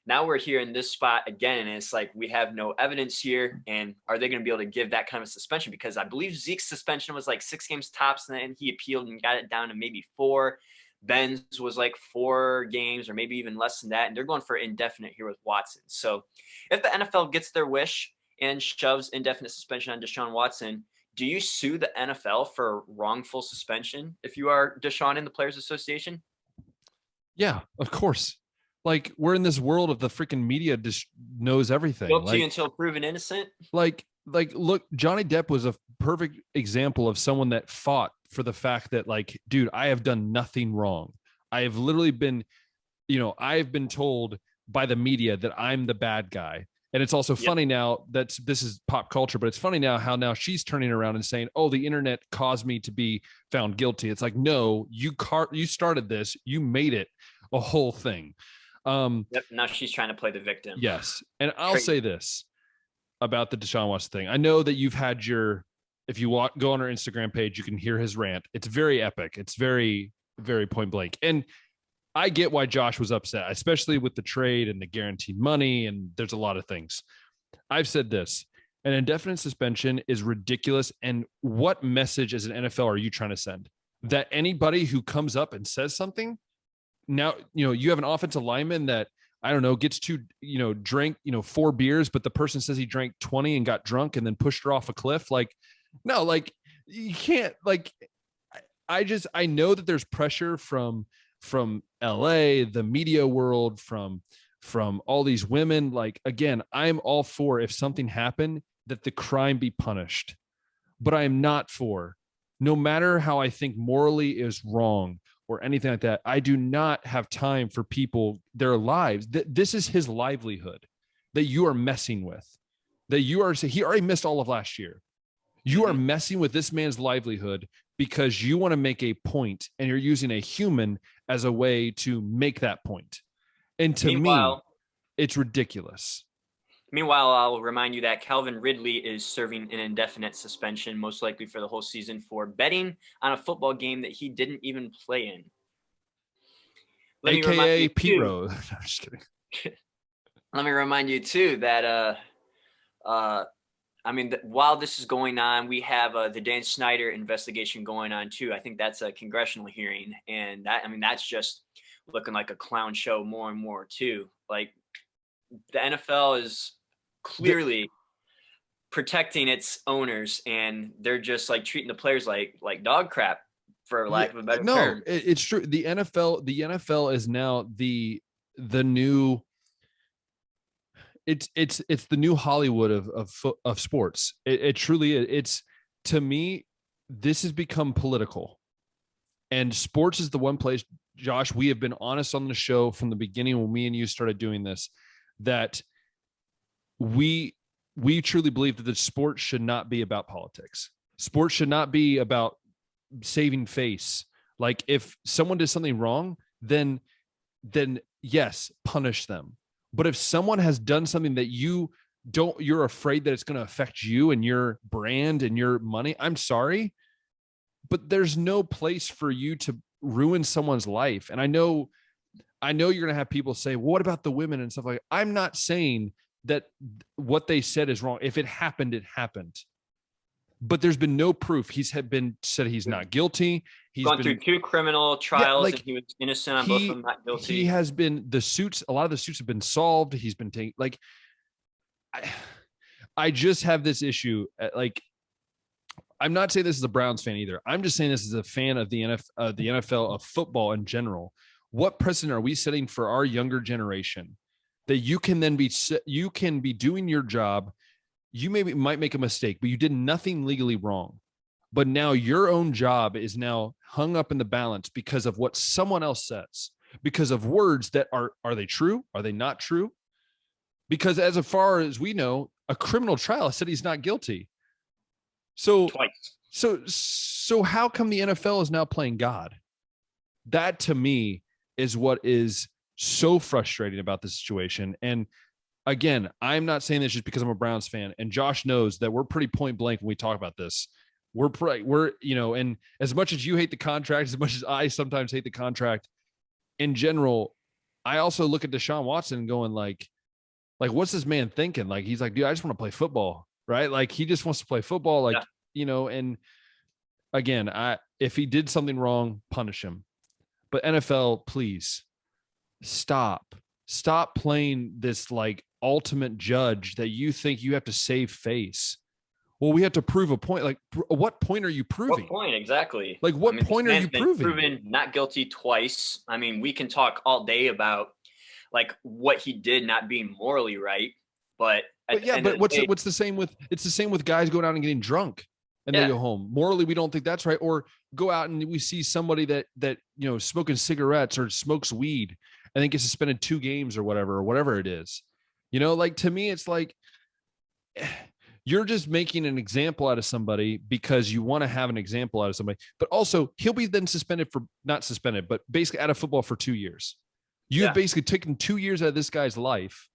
now we're here in this spot again, and it's like we have no evidence here. And are they going to be able to give that kind of suspension? Because I believe Zeke's suspension was like 6 games tops, and then he appealed and got it down to maybe 4. Ben's was like 4 games or maybe even less than that. And they're going for indefinite here with Watson. So if the NFL gets their wish and shoves indefinite suspension on Deshaun Watson, do you sue the NFL for wrongful suspension if you are Deshaun in the Players Association? Yeah, of course. Like, we're in this world of the freaking media just knows everything. Guilty until proven innocent. Like, look, Johnny Depp was a perfect example of someone that fought for the fact that, like, dude, I have done nothing wrong. I have literally been, I have been told by the media that I'm the bad guy. And it's also funny now that this is pop culture, but it's funny now how now she's turning around and saying, oh, the internet caused me to be found guilty. It's like, no, you started this, you made it a whole thing. Now she's trying to play the victim. Yes. And I'll say this about the Deshaun Watson thing. I know that you've had if you go on our Instagram page, you can hear his rant. It's very epic. It's very, very point blank. And I get why Josh was upset, especially with the trade and the guaranteed money. And there's a lot of things. I've said this, an indefinite suspension is ridiculous. And what message as an NFL are you trying to send? That anybody who comes up and says something, now, you have an offensive lineman that, I don't know, gets to, drink, 4 beers, but the person says he drank 20 and got drunk and then pushed her off a cliff. Like, no, like, you can't, like, I know that there's pressure from LA, the media world, from all these women. Like, again, I'm all for, if something happened, that the crime be punished, but I am not for, no matter how I think morally is wrong or anything like that, I do not have time for people, their lives. This is his livelihood that you are messing with, he already missed all of last year. You are messing with this man's livelihood because you want to make a point, and you're using a human as a way to make that point. And to me, it's ridiculous. Meanwhile, I'll remind you that Calvin Ridley is serving an indefinite suspension, most likely for the whole season, for betting on a football game that he didn't even play in. AKA Pete Rose. No, I'm just kidding. Let me remind you, too, that while this is going on, we have the Dan Snyder investigation going on, too. I think that's a congressional hearing. And that's just looking like a clown show more and more, too. Like, the NFL is clearly protecting its owners, and they're just like treating the players like dog crap, for lack of a better term. It's true. The NFL is now the new, it's the new Hollywood of sports. It truly is. It's, to me, this has become political, and sports is the one place, Josh, we have been honest on the show from the beginning when me and you started doing this, that we truly believe that the sport should not be about politics. Sports should not be about saving face. Like, if someone does something wrong, then yes, punish them. But if someone has done something that you're afraid that it's going to affect you and your brand and your money, I'm sorry, but there's no place for you to ruin someone's life. And I know you're going to have people say, well, what about the women and stuff like that? I'm not saying that what they said is wrong. If it happened, it happened. But there's been no proof. He's said he's not guilty. He's gone through 2 criminal trials, and he was innocent on both of them, not guilty. He has been, a lot of the suits have been solved. He's been taking, like, I just have this issue. Like, I'm not saying this is a Browns fan either. I'm just saying this is a fan of the NFL, of football in general. What precedent are we setting for our younger generation that you can be doing your job? You might make a mistake, but you did nothing legally wrong. But now your own job is now hung up in the balance because of what someone else says, because of words that are they true? Are they not true? Because as far as we know, a criminal trial said he's not guilty. So twice. So how come the NFL is now playing God? That, to me, is what is so frustrating about the situation. And again, I'm not saying this just because I'm a Browns fan, and Josh knows that we're pretty point blank when we talk about this. We're and as much as you hate the contract, as much as I sometimes hate the contract, in general, I also look at Deshaun Watson going like what's this man thinking? Like he's like, dude, I just want to play football, right? Like he just wants to play football, like and again, if he did something wrong, punish him. But NFL, please stop playing this like ultimate judge that you think you have to save face. Well, we have to prove a point. Like, what point are you proving? What point exactly? Like, what point are you proving? Proven not guilty twice. I mean, we can talk all day about like what he did not being morally right, but what's the same with? It's the same with guys going out and getting drunk and they go home. Morally, we don't think that's right. Or go out and we see somebody that smoking cigarettes or smokes weed and then gets suspended 2 games or whatever it is. Like to me, it's like you're just making an example out of somebody because you want to have an example out of somebody, but also he'll be then not suspended, but basically out of football for 2 years. You've basically taken 2 years out of this guy's life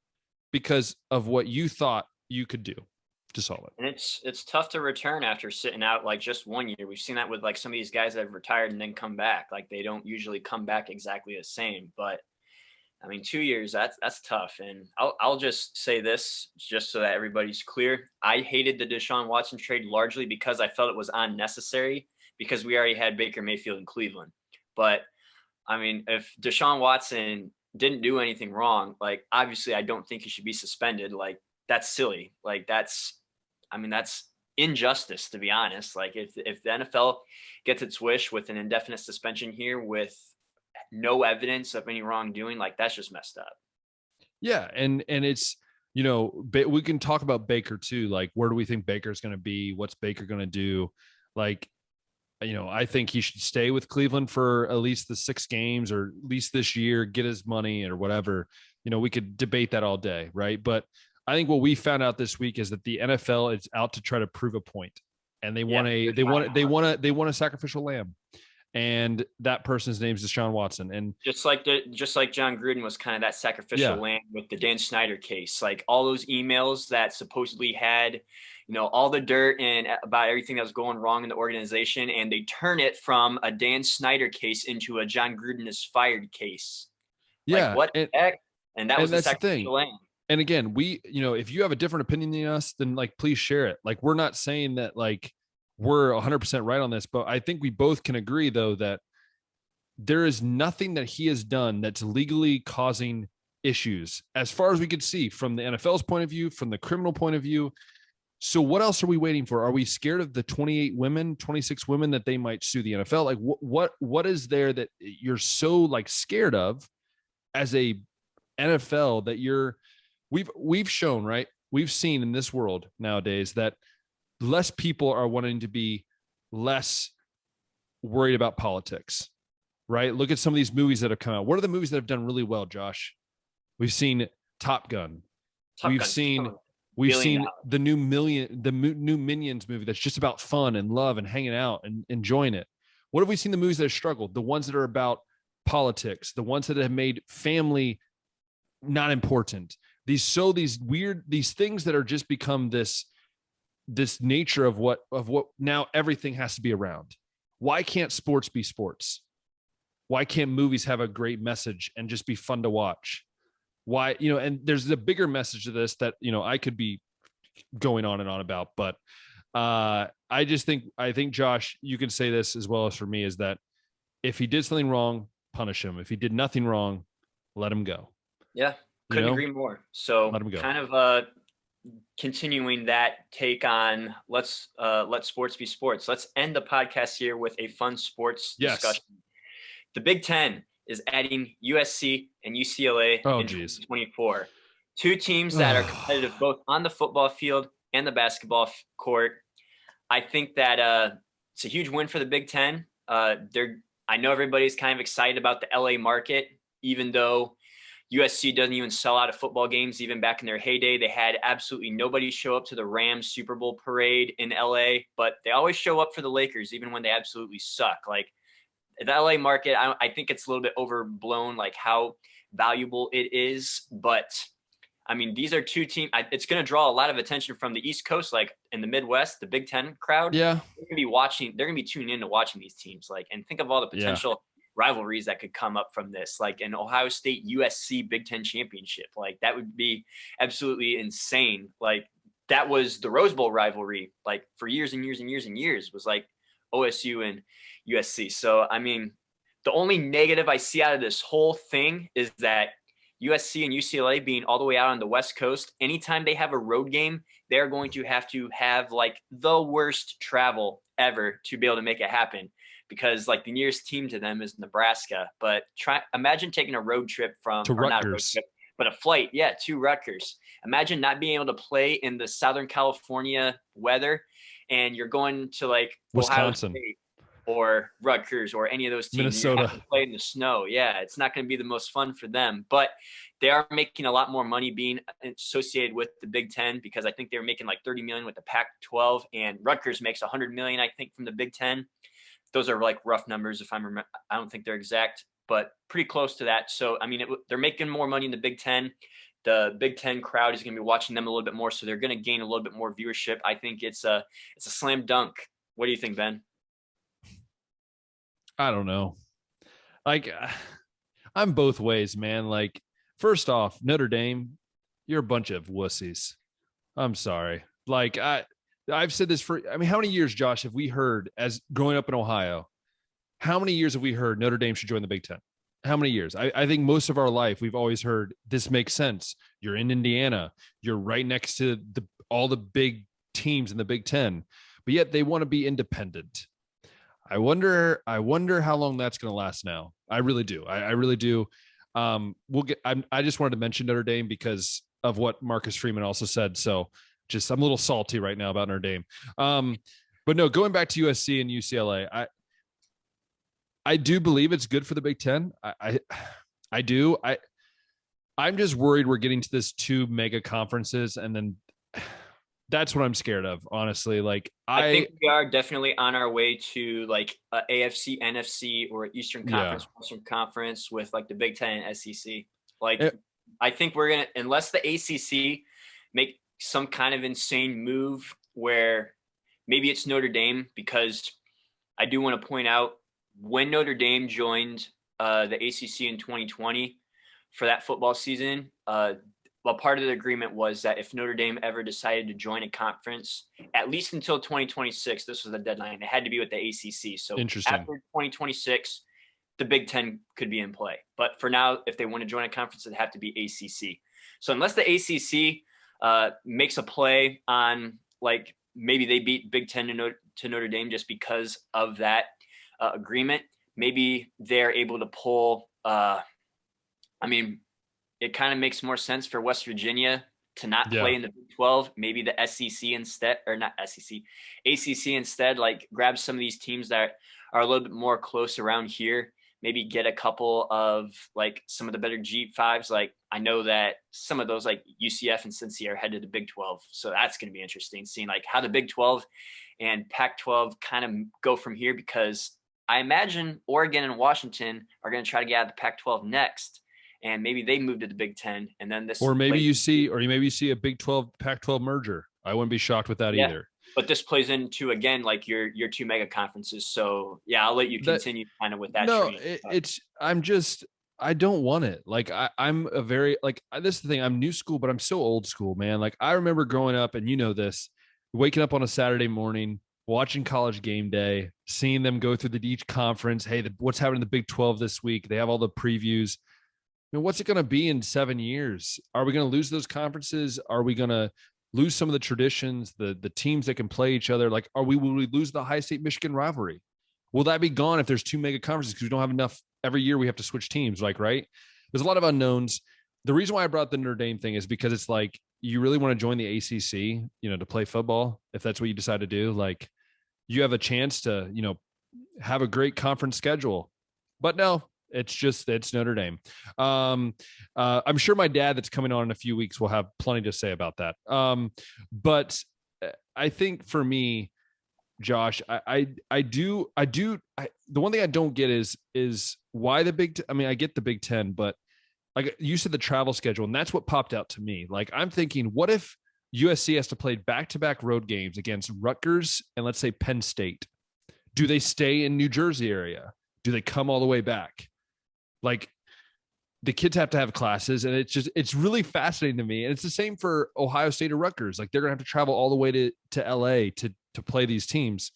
because of what you thought you could do to solve it. And it's tough to return after sitting out like just 1 year. We've seen that with like some of these guys that have retired and then come back. Like they don't usually come back exactly the same, but I mean, 2 years, that's tough. And I'll just say this just so that everybody's clear. I hated the Deshaun Watson trade largely because I felt it was unnecessary because we already had Baker Mayfield in Cleveland. But I mean, if Deshaun Watson didn't do anything wrong, like obviously I don't think he should be suspended. Like that's silly. Like that's injustice, to be honest. Like if the NFL gets its wish with an indefinite suspension here with no evidence of any wrongdoing, like that's just messed up. Yeah. And it's, we can talk about Baker too. Like, where do we think Baker's going to be? What's Baker going to do? Like, I think he should stay with Cleveland for at least the 6 games or at least this year, get his money or whatever. We could debate that all day. Right. But I think what we found out this week is that the NFL is out to try to prove a point, and they want a sacrificial lamb. And that person's name is Deshaun Watson. And just like John Gruden was kind of that sacrificial lamb with the Dan Snyder case, like all those emails that supposedly had, all the dirt and about everything that was going wrong in the organization. And they turn it from a Dan Snyder case into a John Gruden is fired case. Yeah. Like, what the heck? And that was the sacrificial lamb. And again, we, if you have a different opinion than us, then like, please share it. Like, we're not saying that like, we're 100% right on this, but I think we both can agree though that there is nothing that he has done that's legally causing issues as far as we could see from the NFL's point of view, from the criminal point of view. So what else are we waiting for? Are we scared of the 26 women that they might sue the NFL? Like what is there that you're so like scared of as a NFL that we've shown, right? We've seen in this world nowadays that less people are wanting to be less worried about politics, right? Look at some of these movies that have come out. What are the movies that have done really well, Josh? We've seen Top Gun. We've seen the new Minions movie that's just about fun and love and hanging out and enjoying it. What have we seen the movies that have struggled? The ones that are about politics, the ones that have made family not important. These things that are just become this nature of what now everything has to be around. Why can't sports be sports? Why can't movies have a great message and just be fun to watch? Why, and there's a bigger message to this that, I could be going on and on about, but I think Josh, you can say this as well as for me, is that if he did something wrong, punish him. If he did nothing wrong, let him go. Yeah. Couldn't agree more. So let him go. Kind of, continuing that take on let sports be sports. Let's end the podcast here with a fun sports discussion. The Big Ten is adding USC and UCLA in 2024. 2 teams that are competitive both on the football field and the basketball court. I think that it's a huge win for the Big Ten. I know everybody's kind of excited about the LA market, even though USC doesn't even sell out of football games. Even back in their heyday, they had absolutely nobody show up to the Rams Super Bowl parade in LA, but they always show up for the Lakers, even when they absolutely suck. Like the LA market, I think it's a little bit overblown, like how valuable it is, but I mean, these are two teams. It's going to draw a lot of attention from the East Coast, like in the Midwest, the Big Ten crowd. Yeah. They're going to be watching. They're going to be tuned in to watching these teams. Like, and think of all the potential rivalries that could come up from this, like an Ohio State USC Big Ten championship. Like that would be absolutely insane. Like that was the Rose Bowl rivalry, like for years and years and years and years, was like OSU and USC. So, I mean, the only negative I see out of this whole thing is that USC and UCLA being all the way out on the West Coast, anytime they have a road game, they're going to have like the worst travel ever to be able to make it happen, because like the nearest team to them is Nebraska. But imagine taking a road trip to Rutgers. Not a road trip, but a flight, to Rutgers. Imagine not being able to play in the Southern California weather, and you're going to like Wisconsin. Ohio State or Rutgers or any of those teams. Minnesota. To play in the snow. Yeah, it's not going to be the most fun for them, but they are making a lot more money being associated with the Big Ten, because I think they were making like $30 million with the Pac-12, and Rutgers makes $100 million, I think, from the Big Ten. Those are like rough numbers if I don't think they're exact, but pretty close to that. So, I mean, they're making more money in the Big Ten. The Big Ten crowd is going to be watching them a little bit more, so they're going to gain a little bit more viewership. I think it's a slam dunk. What do you think, Ben? I don't know. Like, I'm both ways, man. Like, first off, Notre Dame, you're a bunch of wussies. I'm sorry. Like, I've said this how many years, Josh, have we heard, as growing up in Ohio, how many years have we heard Notre Dame should join the Big Ten? How many years? I think most of our life, we've always heard this makes sense. You're in Indiana. You're right next to all the big teams in the Big Ten, but yet they want to be independent. I wonder how long that's going to last now. I really do. I really do. I just wanted to mention Notre Dame because of what Marcus Freeman also said. So I'm a little salty right now about Notre Dame. But no, going back to USC and UCLA, I do believe it's good for the Big Ten. I do. I'm just worried we're getting to this 2 mega conferences, and then that's what I'm scared of, honestly. Like I think we are definitely on our way to like a AFC, NFC, or Eastern Conference, Western Conference with like the Big Ten and SEC. Like I think we're gonna, unless the ACC make some kind of insane move where maybe it's Notre Dame, because I do want to point out when Notre Dame joined the ACC in 2020 for that football season. Well, part of the agreement was that if Notre Dame ever decided to join a conference, at least until 2026, this was the deadline, it had to be with the ACC. So after 2026, the Big Ten could be in play. But for now, if they want to join a conference, it'd have to be ACC. So unless the ACC makes a play on, like, maybe they beat Big Ten to Notre Dame just because of that agreement, maybe they're able to pull it kind of makes more sense for West Virginia to not play in the Big 12, maybe the SEC instead, or not SEC, ACC instead, like grab some of these teams that are a little bit more close around here, maybe get a couple of like some of the better G5s. Like I know that some of those like UCF and Cincy are headed to Big 12. So that's going to be interesting seeing like how the Big 12 and Pac-12 kind of go from here, because I imagine Oregon and Washington are going to try to get out of the Pac-12 next. And maybe they move to the Big Ten, and then this. Or maybe you see a Big 12 Pac-12 merger. I wouldn't be shocked with that either. But this plays into, again, like your 2 mega conferences. So yeah, I'll let you continue kind of with that. No, I don't want it. Like I'm a very like this is the thing. I'm new school, but I'm so old school, man. Like I remember growing up, and you know this, waking up on a Saturday morning, watching College Game Day, seeing them go through each conference. Hey, what's happening in the Big 12 this week? They have all the previews. I mean, what's it going to be in 7 years? Are we going to lose those conferences? Are we going to lose some of the traditions, the teams that can play each other? Like, will we lose the High State Michigan rivalry? Will that be gone if there's 2 mega conferences because we don't have enough? Every year we have to switch teams, like, right? There's a lot of unknowns. The reason why I brought the Notre Dame thing is because it's like, you really want to join the ACC, to play football. If that's what you decide to do, like you have a chance to, have a great conference schedule, but no, it's Notre Dame. I'm sure my dad that's coming on in a few weeks will have plenty to say about that. But I think for me, Josh, the one thing I don't get is why the I get the Big Ten, but like you said, the travel schedule, and that's what popped out to me. Like I'm thinking, what if USC has to play back-to-back road games against Rutgers and let's say Penn State? Do they stay in New Jersey area? Do they come all the way back? Like the kids have to have classes, and it's really fascinating to me. And it's the same for Ohio State or Rutgers. Like they're gonna have to travel all the way to LA to play these teams.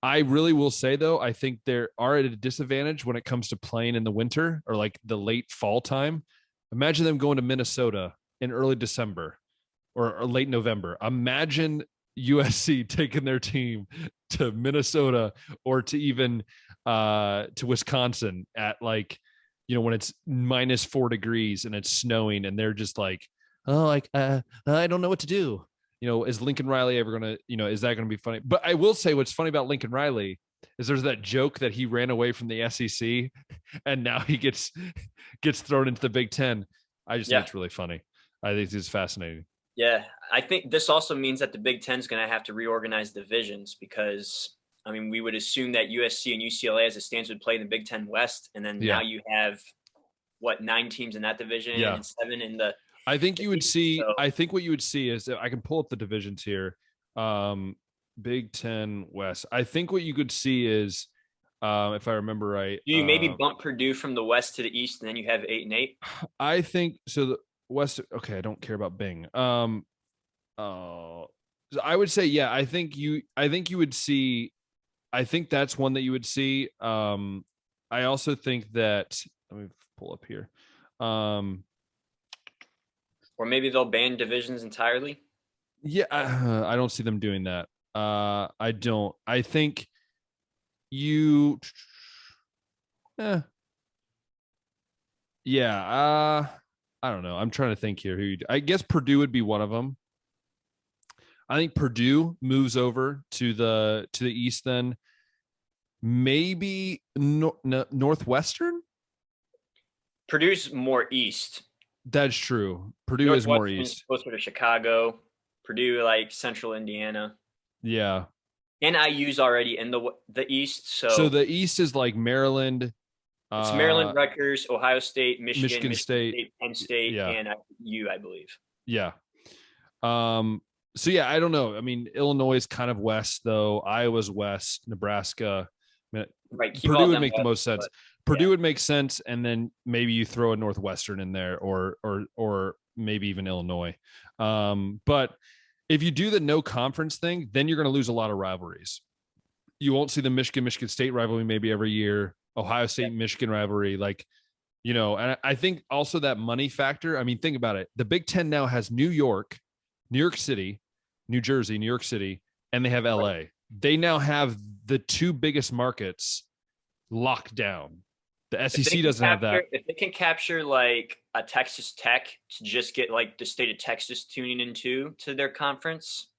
I really will say though, I think they are at a disadvantage when it comes to playing in the winter or like the late fall time. Imagine them going to Minnesota in early December or late November. Imagine USC taking their team to Minnesota or to even to Wisconsin at like, you know, when it's -4 degrees and it's snowing and they're just like, oh, like I don't know what to do. You know, is Lincoln Riley ever going to, you know, is that going to be funny? But I will say what's funny about Lincoln Riley is there's that joke that he ran away from the SEC and now he gets thrown into the Big Ten. I just think it's really funny. I think it's fascinating. Yeah, I think this also means that the Big Ten is going to have to reorganize divisions because, I mean, we would assume that USC and UCLA as it stands would play in the Big Ten West. And then now you have, 9 teams in that division and 7 in the – I think you would see. So, I think what you would see is I can pull up the divisions here. Big Ten West. I think what you could see is, if I remember right, do you maybe bump Purdue from the West to the East, and then you have 8 and 8? I think so. The West. Okay, I don't care about Bing. So I would say, yeah. I think you would see. I think that's one that you would see. I also think that. Let me pull up here. Or maybe they'll ban divisions entirely. Yeah, I don't see them doing that. I don't. I think you. Yeah. I don't know. I'm trying to think here. I guess Purdue would be one of them. I think Purdue moves over to the East. Then maybe Northwestern. Purdue's more East. That's true. Purdue is more East. Closer to Chicago. Purdue, like Central Indiana. Yeah. And IU's already in the East. So the East is like Maryland. It's Maryland, Rutgers, Ohio State, Michigan State, Penn State, and IU, I believe. Yeah. So yeah, I don't know. I mean, Illinois is kind of west though. Iowa's west. Nebraska. Right. Purdue would make the most sense. Purdue would make sense, and then maybe you throw a Northwestern in there, or maybe even Illinois. But if you do the no conference thing, then you're going to lose a lot of rivalries. You won't see the Michigan State rivalry maybe every year, Ohio State Michigan rivalry, like, you know. And I think also that money factor. I mean, think about it. The Big Ten now has New York City, New Jersey, New York City, and they have LA. Right. They now have the 2 biggest markets locked down. The SEC doesn't have that. If they can capture like a Texas Tech to just get like the state of Texas tuning into to their conference,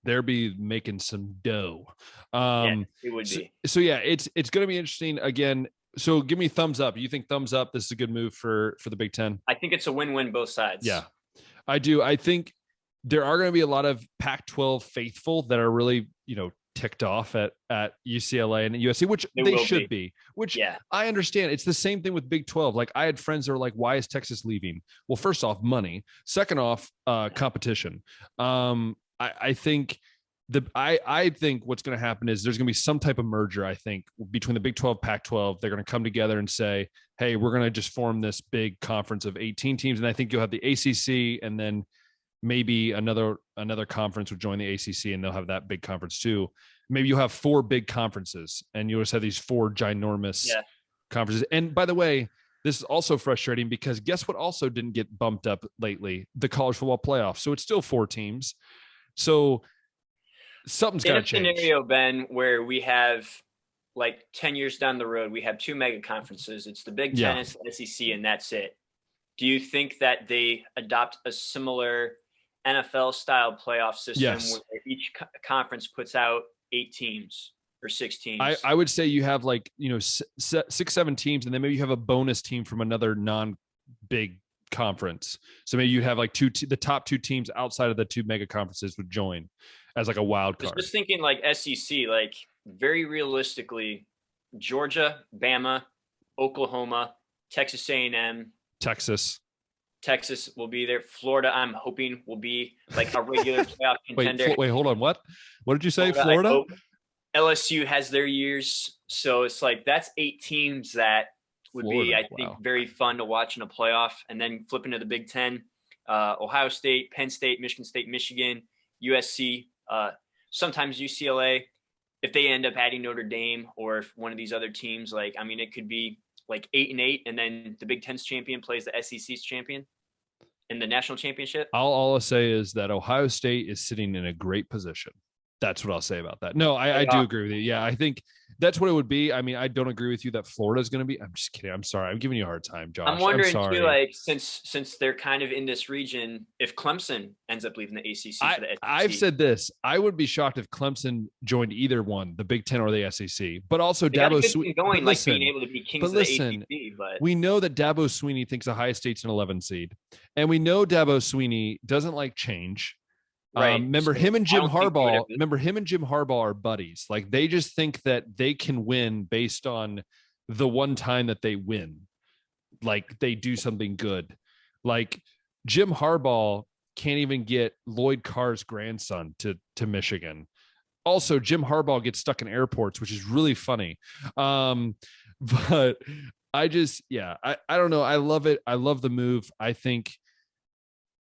they'll be making some dough. It would be. So yeah, it's going to be interesting again. So give me thumbs up. You think thumbs up? This is a good move for the Big Ten. I think it's a win-win both sides. Yeah, I do. I think there are going to be a lot of Pac-12 faithful that are really, you know, ticked off at UCLA and USC, which they should be. Which I understand. It's the same thing with Big 12. Like I had friends that are like, why is Texas leaving? Well, first off, money. Second off, competition. I think I think what's going to happen is there's going to be some type of merger, I think, between the Big 12, Pac-12. They're going to come together and say, hey, we're going to just form this big conference of 18 teams. And I think you'll have the ACC, and then maybe another conference would join the ACC, and they'll have that big conference too. Maybe you'll have 4 big conferences, and you'll just have these 4 ginormous conferences. And by the way, this is also frustrating because guess what also didn't get bumped up lately? The college football playoff. So it's still 4 teams. So something's got to change. In a scenario, Ben, where we have like 10 years down the road, we have 2 mega conferences. It's the Big Ten, it's the SEC, and that's it. Do you think that they adopt a similar NFL style playoff system where each conference puts out 8 teams or 6 teams? I would say you have like, you know, 6-7 teams, and then maybe you have a bonus team from another non-big conference. So maybe you'd have like the top 2 teams outside of the 2 mega conferences would join as like a wild card. Just thinking like SEC, like very realistically, Georgia, Bama, Oklahoma, Texas A&M. Texas will be there. Florida, I'm hoping, will be like a regular playoff contender. Wait, hold on. What did you say? Florida? LSU has their years. So it's like that's 8 teams that would Florida, be, I think, very fun to watch in a playoff. And then flipping to the Big Ten, Ohio State, Penn State, Michigan State, Michigan, USC, sometimes UCLA. If they end up adding Notre Dame, or if one of these other teams, like, I mean, it could be like 8-8, and then the Big Ten's champion plays the SEC's champion in the national championship. All I'll say is that Ohio State is sitting in a great position. That's what I'll say about that. No, I do agree with you. Yeah, I think that's what it would be. I mean, I don't agree with you that Florida is going to be. I'm just kidding. I'm sorry. I'm giving you a hard time, Josh. I'm wondering too, like, since they're kind of in this region, if Clemson ends up leaving the ACC for the SEC. I've said this. I would be shocked if Clemson joined either one, the Big Ten or the SEC. But also Dabo Swinney going, like, being able to be kings of the ACC. But we know that Dabo Swinney thinks Ohio State's an 11 seed, and we know Dabo Swinney doesn't like change. Right. Remember him and Jim Harbaugh are buddies. Like, they just think that they can win based on the one time that they win. Like, they do something good. Like, Jim Harbaugh can't even get Lloyd Carr's grandson to Michigan. Also, Jim Harbaugh gets stuck in airports, which is really funny. But I don't know. I love it. I love the move. I think,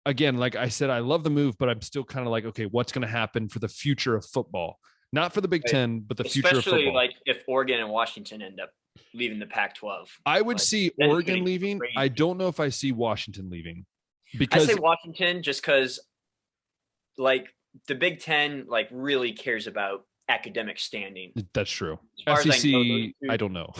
again, like I said, I love the move, but I'm still kind of like, okay, what's going to happen for the future of football? Not for the Big Ten, but the future of football. Especially like if Oregon and Washington end up leaving the Pac-12. I would see Oregon leaving. Crazy. I don't know if I see Washington leaving. Because I say Washington just because, like, the Big Ten, like, really cares about academic standing. That's true. SEC, I don't know.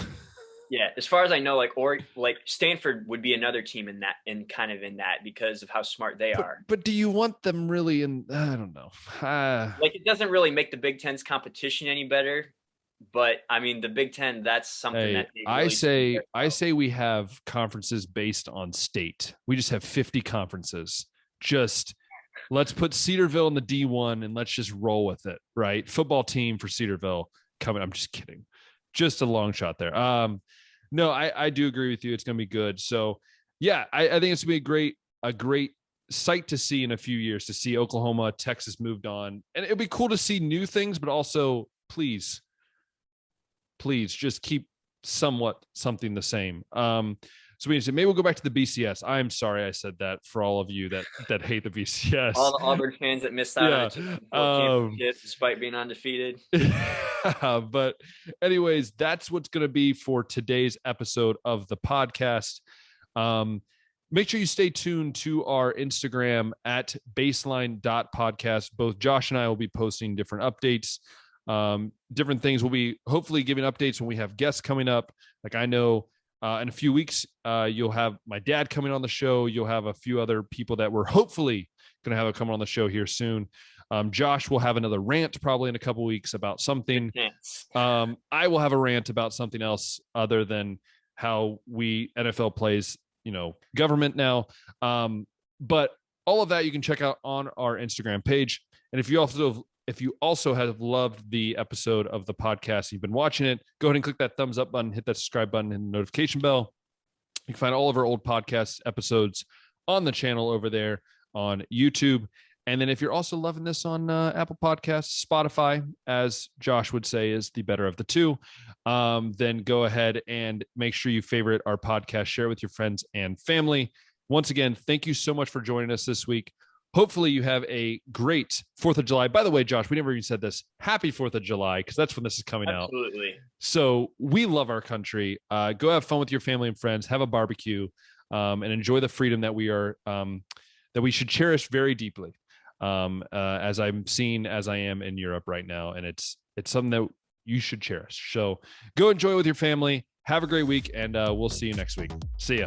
Yeah, as far as I know, like Stanford would be another team in that because of how smart they are. But do you want them really in? I don't know. Like, it doesn't really make the Big Ten's competition any better. But I mean, the Big Ten, that's something that they really I say we have conferences based on state. We just have 50 conferences. Just let's put Cedarville in the D1 and let's just roll with it, right? Football team for Cedarville coming. I'm just kidding. Just a long shot there. No, I do agree with you. It's going to be good. So, yeah, I think it's going to be a great sight to see in a few years, to see Oklahoma, Texas moved on. And it'd be cool to see new things, but also please just keep something the same. So maybe we'll go back to the BCS. I'm sorry I said that for all of you that hate the BCS. All the Auburn fans that missed out on the championship despite being undefeated. But anyways, that's what's going to be for today's episode of the podcast. Make sure you stay tuned to our Instagram at baseline.podcast. Both Josh and I will be posting different updates, different things. We'll be hopefully giving updates when we have guests coming up. Like, I know in a few weeks, you'll have my dad coming on the show. You'll have a few other people that we're hopefully going to have come on the show here soon. Josh will have another rant probably in a couple weeks about something. I will have a rant about something else other than how NFL plays, government now. But all of that you can check out on our Instagram page. And if you also have loved the episode of the podcast, you've been watching it, go ahead and click that thumbs up button, hit that subscribe button and the notification bell. You can find all of our old podcast episodes on the channel over there on YouTube. And then if you're also loving this on Apple Podcasts, Spotify, as Josh would say, is the better of the two, then go ahead and make sure you favorite our podcast, share it with your friends and family. Once again, thank you so much for joining us this week. Hopefully you have a great 4th of July. By the way, Josh, we never even said this. Happy 4th of July, because that's when this is coming out. Absolutely. So we love our country. Go have fun with your family and friends. Have a barbecue and enjoy the freedom that that we should cherish very deeply. As I'm seeing as I am in Europe right now. And it's something that you should cherish. So go enjoy with your family. Have a great week, and we'll see you next week. See ya.